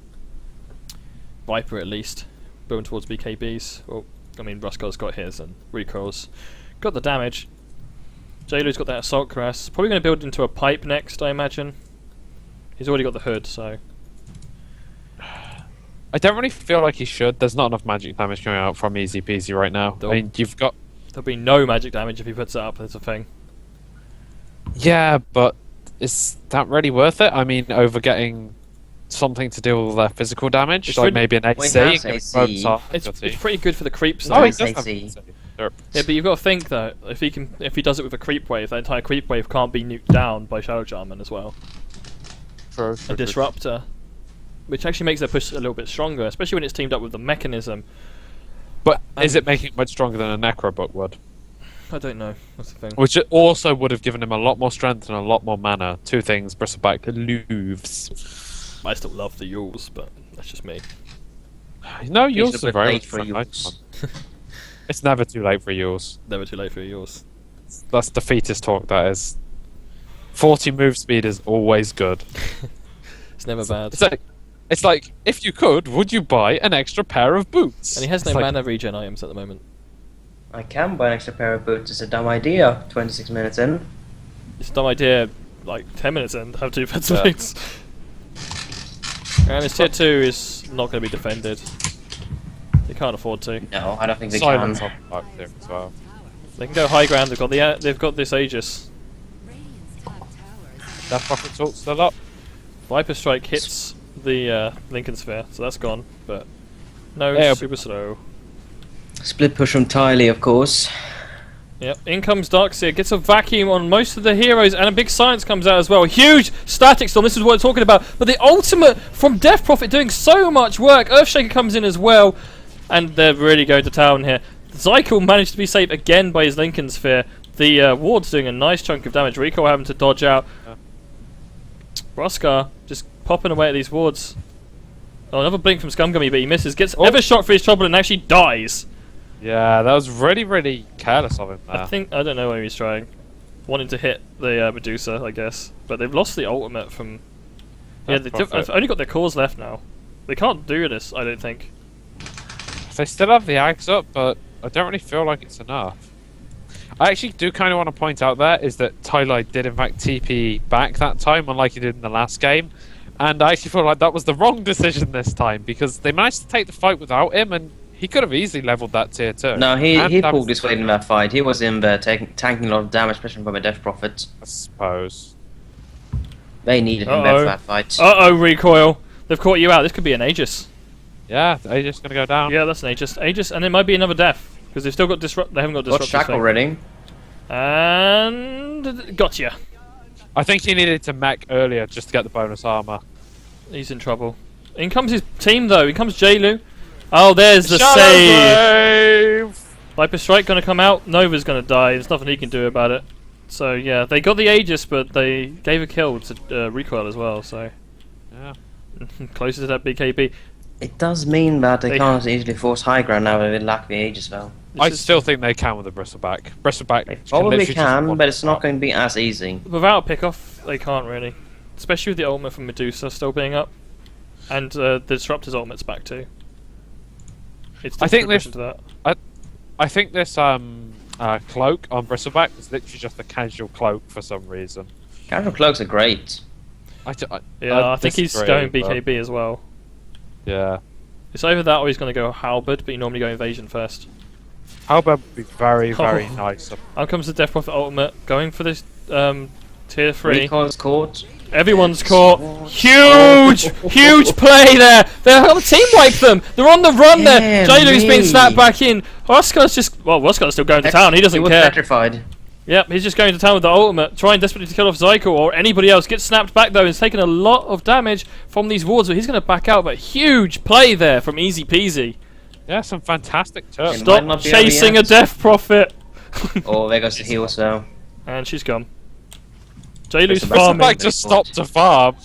Viper at least building towards BKBs. Well, I mean, Ruskar's got his and Recoil's got the damage. Jailu's got that Assault Cuirass. Probably going to build into a pipe next, I imagine. He's already got the hood, so... I don't really feel like he should. There's not enough magic damage coming out from Easy Peasy right now. I mean, you've got... There'll be no magic damage if he puts it up, that's a thing. Yeah, but is that really worth it? I mean, over getting something to deal with their physical damage, It's like really- maybe an Well, he AC. has and AC. both sides, It's does he? pretty good for the creeps though. Oh, he Nice does have AC. AC. Sure. Yeah, but you've got to think though, if he does it with a creep wave, that entire creep wave can't be nuked down by Shadow Shaman as well. True, A true, true. disruptor, which actually makes their push a little bit stronger, especially when it's teamed up with the mechanism. But is it making it much stronger than a Necro book would? I don't know. That's the thing. Which it also would have given him a lot more strength and a lot more mana. Two things, Bristleback Louvs. I still love the Yules, but that's just me. No, He's yours a are bit very late for fun, yours. nice one. It's never too late for yours. Never too late for yours. That's defeatist talk, that is. 40 move speed is always good. It's never bad. It's like, if you could, would you buy an extra pair of boots? And he has no It's like, mana regen items at the moment. I can buy an extra pair of boots. It's a dumb idea. 26 minutes in. It's a dumb idea, like 10 minutes in, have 2 defensive Yeah. boots. And his tier 2 is not going to be defended. They can't afford to. No, I don't think they Silence can. on the back there as well. They can go high ground. They've got this Aegis. Radiant's top tower is That fucking talk still up. Viper Strike hits the Lincoln Sphere, so that's gone. But no, Yeah, super slow. Split push from Tylee, of course. Yep, in comes Darkseer, gets a vacuum on most of the heroes, and a big silence comes out as well. Huge static storm, this is what we're talking about. But the ultimate from Death Prophet doing so much work. Earthshaker comes in as well, and they're really going to town here. Zykel managed to be saved again by his Lincoln Sphere. The ward's doing a nice chunk of damage. Rico having to dodge out. Bruskar just popping away at these wards. Oh, another blink from Scumgummy, but he misses. Gets ever shot for his trouble and actually dies. Yeah, that was really, really careless of him there. I don't know where he's trying. Wanting to hit the Medusa, I guess. But they've lost the ultimate from... Yeah, they've only got their cores left now. They can't do this, I don't think. They still have the axe up, but I don't really feel like it's enough. I actually do kind of want to point out there is that Tylee did in fact TP back that time, unlike he did in the last game. And I actually feel like that was the wrong decision this time, because they managed to take the fight without him, and he could have easily leveled that tier 2. No, he And pulled his weight in that fight. He was in there tanking a lot of damage, especially from a Death Prophet. I suppose. They needed him there for that fight. Uh-oh, Recoil. They've caught you out. This could be an Aegis. Yeah, they're just gonna go down. Yeah, that's an Aegis. Aegis, and it might be another death. Because they've still got disrupt. They haven't got Got disrupt. Shackle ready. And... Gotcha. I think he needed to mech earlier just to get the bonus armor. He's in trouble. In comes his team, though. In comes Jailu. Oh, there's the Shadow save. Grave! Viper Strike gonna come out. Nova's gonna die. There's nothing he can do about it. So yeah, they got the Aegis, but they gave a kill to Recoil as well. So Yeah. closer to that BKB. It does mean that they They- can't easily force high ground now that they lack the Aegis though. I This is- still think they can with the Bristleback. Bristleback They can probably literally just can, one but it's not shot. going to be as easy. Without a pickoff, they can't really. Especially with the ultimate from Medusa still being up, and the Disruptor's ultimate's back too. It's I think difficult this- to that. I think this cloak on Bristleback is literally just a casual cloak for some reason. Casual cloaks are great. Yeah, I think he's disagree, going but- BKB as well. Yeah. It's either that or he's going to go Halberd, but you normally go Invasion first. How about would be very, very nice. Out comes the Death Prophet ultimate, going for this tier 3. Recoil's caught. Everyone's caught. Huge, huge play there. They're on the team wipe them. They're on the run there. Yeah, Jailu's been me. snapped back in. Oscar's just Oscar's still going to town. He doesn't was care. petrified. Yep, he's just going to town with the ultimate, trying desperately to kill off Zykel or anybody else. Gets snapped back though. He's taken a lot of damage from these wards, but he's going to back out. But huge play there from Easy Peasy. Yeah, some fantastic turf. It might Stop not be chasing a over yet. Death Prophet. Oh, there goes the heal as well. And she's gone. Jailu's Bristleback's farming. Bristleback just stopped to farm.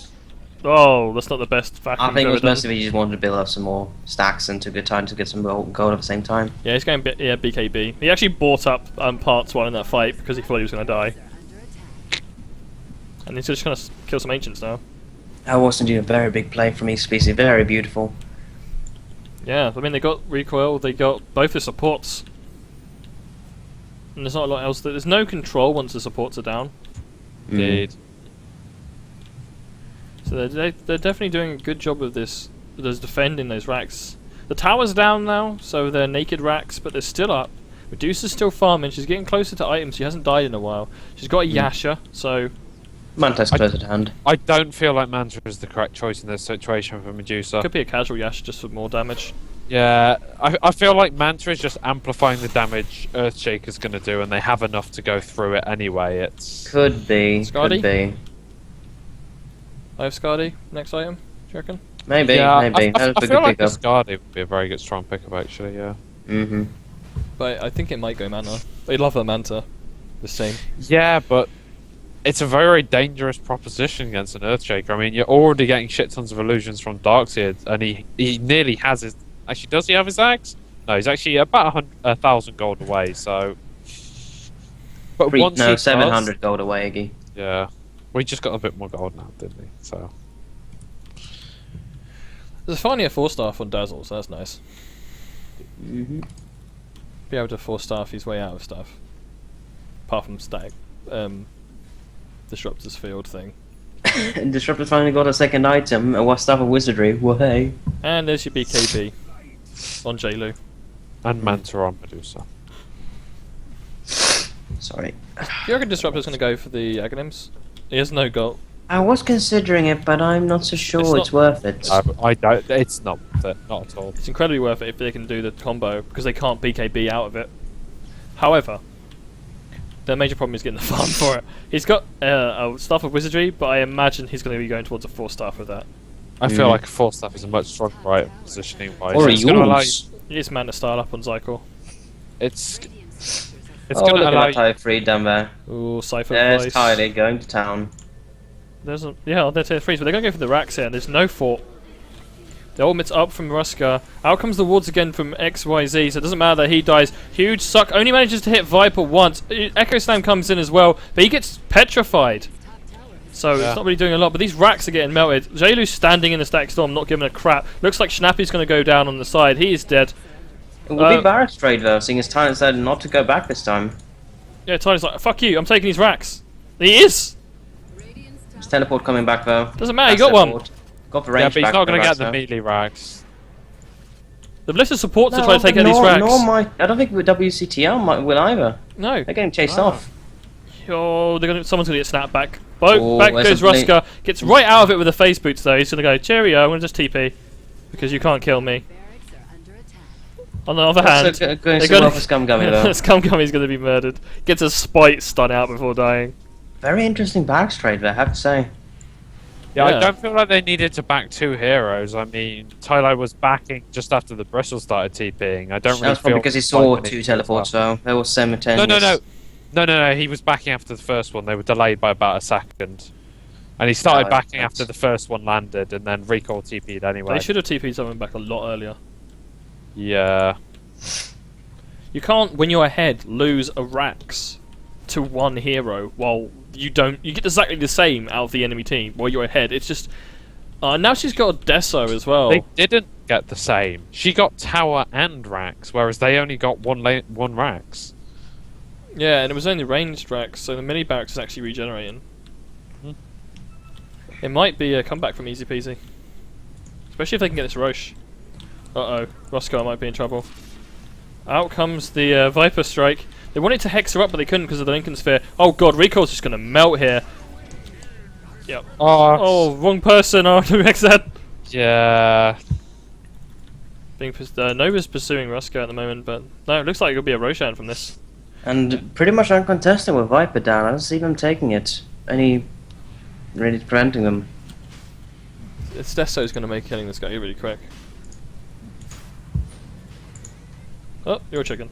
Oh, that's not the best fact I he's think it ever was done. mostly he just wanted to build up some more stacks and took the time to get some gold at the same time. Yeah, he's going BKB. He actually bought up parts while in that fight because he thought he was going to die. And he's just going to kill some ancients now. That was indeed a very big play from ezpz, very beautiful. Yeah, I mean, they got recoil, they got both the supports. And there's not a lot else. There's no control once the supports are down. Indeed. So they're definitely doing a good job of this. There's defending those racks. The tower's down now, so they're naked racks, but they're still up. Medusa's still farming. She's getting closer to items. She hasn't died in a while. She's got a Yasha, so Manta's close at hand. I don't feel like Manta is the correct choice in this situation for Medusa. could be a casual Yasha just for more damage. Yeah, I feel like Manta is just amplifying the damage Earthshaker's going to do, and they have enough to go through it anyway. It's Could be. Scardy? Could be. I have Scardy. Next item, do you reckon? Maybe. yeah, Maybe. I That was a feel good like the pickup. Scardy would be a very good strong pickup, actually. Yeah. Mm-hmm. But I think it might go Mana. They love the Manta. The same. Yeah, but it's a very dangerous proposition against an Earthshaker. I mean, you're already getting shit tons of illusions from Darkseid, and he nearly has his. Actually, does he have his axe? No, he's actually about 1,000 gold away. So, but once he 700 does, gold away, Iggy. yeah, we just got a bit more gold now, didn't we? So, There's finally a 4-star on Dazzle, so that's nice. Mm-hmm. Be able to 4-star his way out of stuff. Apart from static, Disruptor's Field thing. And Disruptor finally got a second item, a Staff of Wizardry. Whoa. And there's your BKB on Jailu. and Manta on Medusa. Sorry. Do you reckon Disruptor's going to go for the Aghanims? He has no gold. I was considering it, but I'm not so sure It's it's, not- worth it. I don't. It's not worth it, not at all. It's incredibly worth it if they can do the combo, because they can't BKB out of it. However, the major problem is getting the farm for it. He's got a Staff of Wizardry, but I imagine he's going to be going towards a 4-star with that. I feel like a 4-staff is a much stronger right positioning wise. Or a It's gonna allow you, Yules. He is Mana style up on Zykel. it's Oh, gonna look allow at you, that tie free down there. Ooh, Cypher There's Voice. Kylie going to town. There's a, yeah, they're tier 3s, but they're going to go for the racks here, and there's no fort. The ultimate's up from Ruska. Out comes the wards again from XYZ, so it doesn't matter that he dies. Huge suck, only manages to hit Viper once. Echo Slam comes in as well, but he gets petrified. So Yeah. it's not really doing a lot, but these racks are getting melted. Jailu's standing in the stack storm, not giving a crap. Looks like Schnappy's going to go down on the side. He is dead. It will be Barrack's trade though, seeing as Tyler decided not to go back this time. Yeah, Tyler's like, fuck you, I'm taking these racks. He is! His teleport coming back though. Doesn't matter, he Fast got one. teleport. Got the yeah, range but he's back not for going to get the Ruska. melee rags. They've listed supports to No, try to take but out these racks. I don't think WCTL will either. No. They're getting chased off. Oh, someone's gonna get snapped back. Back Oh, goes there's a Ruska. Gets right out of it with the face boots though. He's gonna go, cheerio, I'm gonna just TP. Because you can't kill me. Barracks are under attack. On the other hand, That's going they're so gonna- well for Scumgummy though. Scumgummy's gonna be murdered. Gets a spite stun out before dying. Very interesting Barrack's trade there, I have to say. Yeah, Yeah. I don't feel like they needed to back two heroes. I mean, Tylo was backing just after the Bristle started TPing. I don't really That's probably feel because he like saw they two needed teleports to though. They were simultaneous. No. He was backing after the first one. They were delayed by about a second. And he started Oh, backing that's- after the first one landed, and then recall TP'd anyway. They should have TP'd someone back a lot earlier. Yeah. You can't, when you're ahead, lose a Rax to one hero while you don't. You get exactly the same out of the enemy team while you're ahead. It's just. Now she's got a Deso as well. They didn't get the same. She got Tower and Rax, whereas they only got one Rax. Yeah, and it was only ranged Rax, so the mini barracks is actually regenerating. Hmm. It might be a comeback from Easy Peasy. Especially if they can get this Roche. Uh-oh, Roscoe might be in trouble. Out comes the Viper Strike. They wanted to hex her up, but they couldn't because of the Lincoln Sphere. Oh god, Recoil's just going to melt here. Yep. Oh, wrong person. Oh, hex that. Yeah. Nova's pursuing Roscoe at the moment, but no, it looks like it could be a Roshan from this. And pretty much uncontested with Viper down. I don't see them taking it. Any really preventing them. It's Deso's going to make killing this guy really quick. Oh, you're a chicken.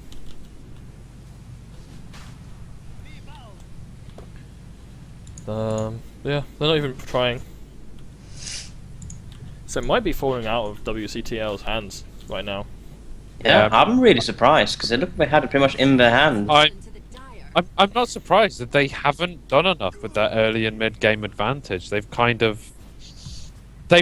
Yeah, they're not even trying. So it might be falling out of WCTL's hands right now. Yeah, I'm really surprised because it looked like they had it pretty much in their hand. Into the dire. I'm not surprised that they haven't done enough with that early and mid game advantage. They've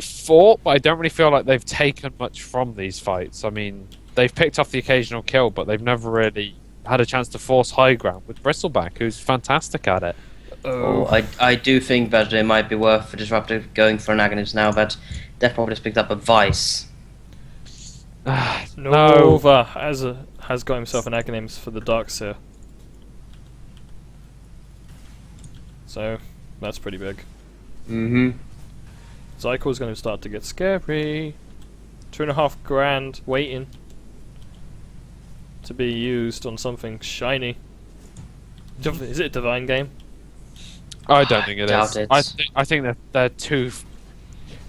fought, but I don't really feel like they've taken much from these fights. I mean, they've picked off the occasional kill, but they've never really had a chance to force high ground with Bristleback, who's fantastic at it. Oh, I do think that it might be worth for Disruptor going for an agonist now that Death Prophet has picked up a Vice. Nova has got himself an Aghanims for the Darkseer. So, that's pretty big. Mm-hmm. Zykel's going to start to get scary. 2.5 grand waiting to be used on something shiny. Is it a divine game? I don't think it Doubt is. it. I think that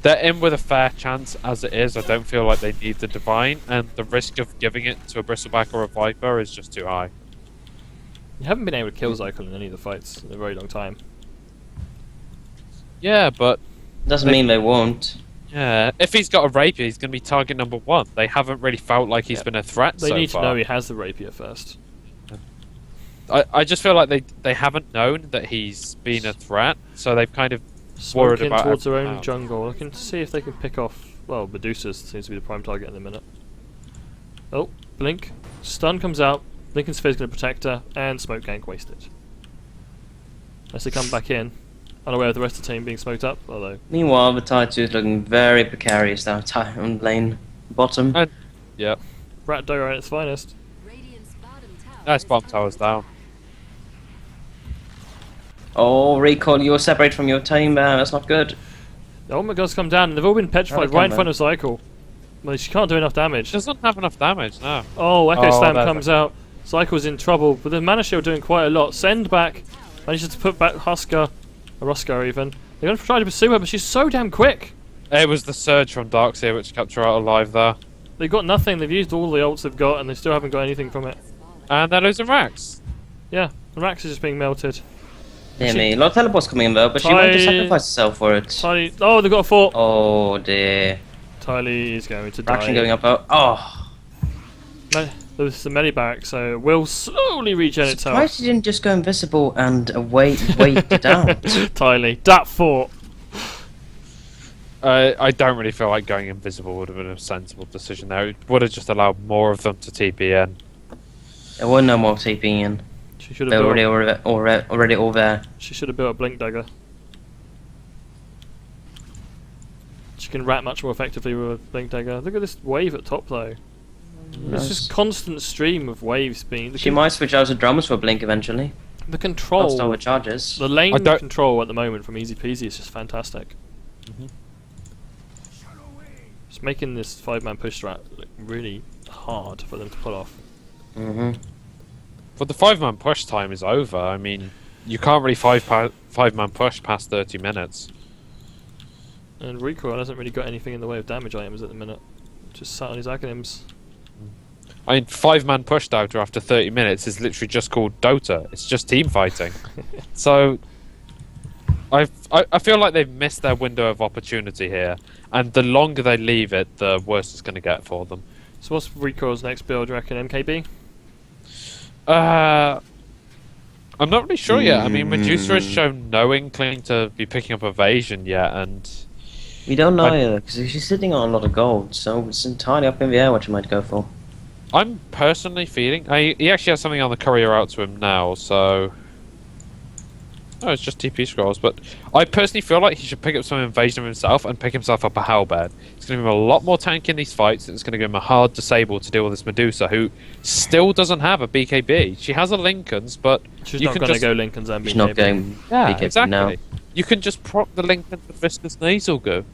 they're in with a fair chance as it is. I don't feel like they need the divine, and the risk of giving it to a Bristleback or a Viper is just too high. You haven't been able to kill Zykel in any of the fights in a very long time. Yeah, but Doesn't mean they won't. yeah, if he's got a rapier, he's going to be target number 1. They haven't really felt like he's Yeah. been a threat They so need far. to know he has the rapier first. I just feel like they haven't known that he's been a threat, so they've kind of worried Smoking about towards their everything own else. jungle. Looking to see if they can pick off. Well, Medusa seems to be the prime target in the minute. Oh, blink. Stun comes out. Lincoln Sphere's going to protect her, and smoke gank wasted. Unless they come back in, unaware of the rest of the team being smoked up. Although Meanwhile, the Tide 2 is looking very precarious down on lane bottom. Yeah, Rat Doer at its finest. Radiant's bottom tower. nice is bomb under towers down. Oh, Recall, you're separated from your team there. That's not good. The ultimate gods come down, and they've all been petrified they right in come front of Zykel. Well, she can't do enough damage. Doesn't have enough damage, no. Oh, Echo Oh, Slam there comes out. Zykel's in trouble, but the Mana Shield doing quite a lot. Send back. Manages to put back Husker, or Roskar even. They're going to try to pursue her, but she's so damn quick. It was the surge from Darkseer which kept her out alive there. They've got nothing. They've used all the ults they've got, and they still haven't got anything from it. And they're losing Rax. Yeah, the Rax is just being melted. Dear me, a lot of teleports coming in though, but she might just sacrifice herself for it. Tylee, oh, they've got a fort. Oh dear. Tylee is going to die. Fraction going up. Oh. There's the Medivac, so it will slowly regen itself. Surprised she didn't just go invisible and wait it out. Tylee, that fort. I don't really feel like going invisible would have been a sensible decision there. It would have just allowed more of them to TP in. There were no more TP in. She should They're have built. already all there. She should have built a blink dagger. She can rat much more effectively with a blink dagger. Look at this wave at top though. It's just constant stream of waves being. She might switch out to drums for Blink eventually. The Lost control, all the charges. the lane I don't- control at the moment from Easy Peasy is just fantastic. It's making this 5-man push strat look really hard for them to pull off. Mm-hmm. But the 5-man push time is over. I mean, you can't really 5-man push past 30 minutes. And Recoil hasn't really got anything in the way of damage items at the minute. Just sat on his Aghanims. I mean, 5-man push Dota after 30 minutes is literally just called Dota. It's just team fighting. So, I feel like they've missed their window of opportunity here. And the longer they leave it, the worse it's going to get for them. So what's Recoil's next build, do you reckon? MKB? I'm not really sure yet. I mean, Medusa has shown no inkling to be picking up evasion yet, and We don't know either, because she's sitting on a lot of gold, so it's entirely up in the air what she might go for. I'm personally feeling... he actually has something on the courier out to him now, so... No, it's just TP scrolls, but I personally feel like he should pick up some invasion of himself and pick himself up a Hellbed. It's going to give him a lot more tank in these fights, and it's going to give him a hard disable to deal with this Medusa, who still doesn't have a BKB. She has a Lincoln's, but She's you not can going to just... go Lincoln's and She's BKB. not going Yeah, BKB exactly. now. You can just proc the Lincoln with Viscous Nasal Goo.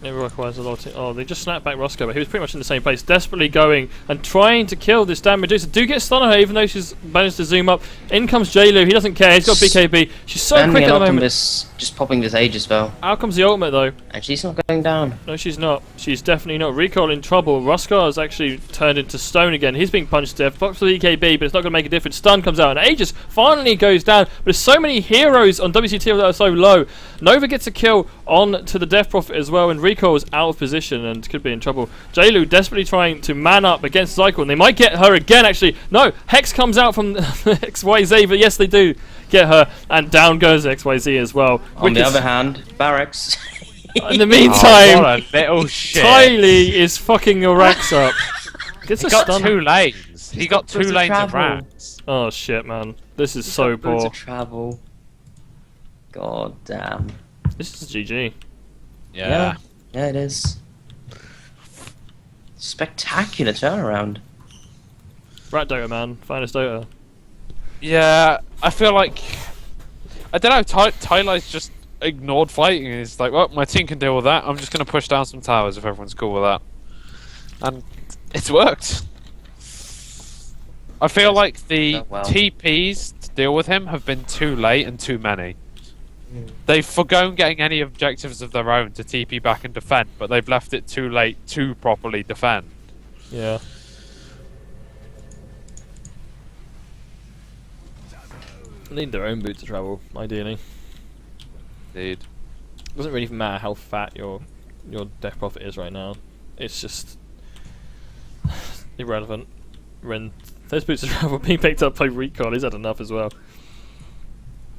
It requires a lot of... Oh, they just snapped back Roscoe, but he was pretty much in the same place, desperately going and trying to kill this damn Medusa. Do get stun on her, even though she's managed to zoom up. In comes JLu, he doesn't care, he's got BKB. She's so Spending quick a at the lot on moment. this just popping this Aegis though. Out comes the ultimate though. And she's not going down. No, she's not. She's definitely not. Recoil in trouble. Ruskar has actually turned into stone again. He's being punched to death. Fox with EKB, but it's not going to make a difference. Stun comes out, and Aegis finally goes down. But there's so many heroes on WCTL that are so low. Nova gets a kill on to the Death Prophet as well, and Recoil is out of position and could be in trouble. Jailu desperately trying to man up against Zykel, and they might get her again, actually. No, Hex comes out from XYZ, but yes, they do get her, and down goes XYZ as well. On the other hand, Barracks. In the meantime, what a little shit. Tylee is fucking your racks up. Gets He a got stun. 2 lanes. He got 2 boots of lanes of travel. racks. Oh shit, man. This is so Boots poor. of travel. God damn. This is GG. Yeah. Yeah, it is. Spectacular turnaround. Rat Dota, man. Finest Dota. Yeah, I feel like... I don't know, Tyler's just ignored fighting. He's like, well, my team can deal with that. I'm just going to push down some towers if everyone's cool with that. And it's worked. I feel like the Oh, well. TPs to deal with him have been too late and too many. They've forgone getting any objectives of their own to TP back and defend, but they've left it too late to properly defend. Yeah. Need their own boots to travel, ideally. Indeed. Doesn't really even matter how fat your Death Prophet is right now. It's just irrelevant. When those boots of travel being picked up by Recon, he's had enough as well.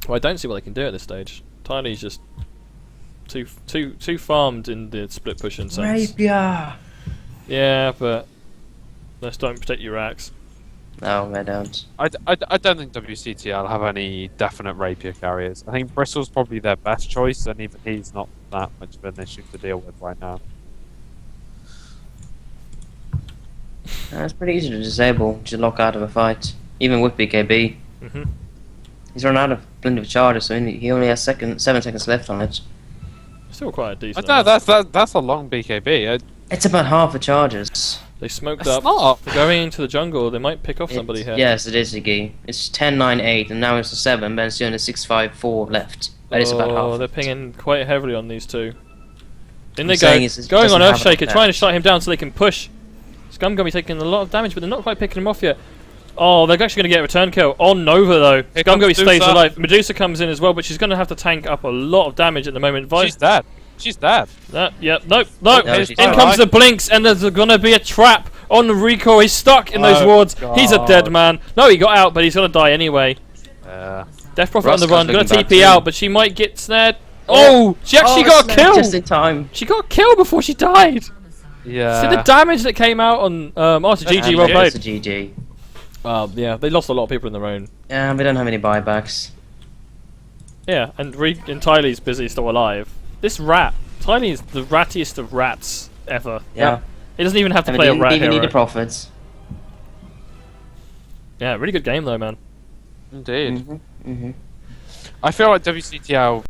Well, I don't see what they can do at this stage. Tiny's just too farmed in the split pushing sense. Rapier! Yeah, but let's don't protect your racks. No, they don't. I don't think WCTL have any definite rapier carriers. I think Bristle's probably their best choice, and even he's not that much of an issue to deal with right now. It's pretty easy to disable, to lock out of a fight. Even with BKB. Mm-hmm. He's run out of plenty of charges, so he only has 7 seconds left on it. Still quite a I decent. don't know, amount. that's a long BKB. It's about half the charges. They smoked That's up. not. They're going into the jungle. They might pick off somebody here. Yes, it is, Iggy. It's 10, 9, 8, and now it's a 7, but it's only 6, 5, 4 left. That is about half. They're pinging quite heavily on these two. In I'm they go, saying it going on doesn't have Earthshaker, enough trying to shut him down so they can push. Scum gonna be taking a lot of damage, but they're not quite picking him off yet. Oh, they're actually gonna get a return kill on Nova though. Here Scum comes stays Medusa. alive. Medusa comes in as well, but she's gonna have to tank up a lot of damage at the moment. She's dead. She's dead. Yep, nope, nope. No, In she's comes alive. the blinks, and there's gonna be a trap on Rico. He's stuck in those Oh, wards. He's a dead God. man. No, he got out, but he's gonna die anyway. Death Prophet on the Ruska's run, gonna looking bad TP too. out, but she might get snared. Oh, she actually got a snap, kill. Just in time. She got killed before she died. Yeah. See the damage that came out on after GG And well yeah, It's a played. GG. Yeah, they lost a lot of people in their own. Yeah, we don't have any buybacks. Yeah, and Tylee's busy still alive. This rat, Tylee is the rattiest of rats ever. Yeah. He doesn't even have to And play we a didn't rat even hero. need the profits. Yeah, really good game though, man. Indeed. Mm-hmm. I feel like WCTL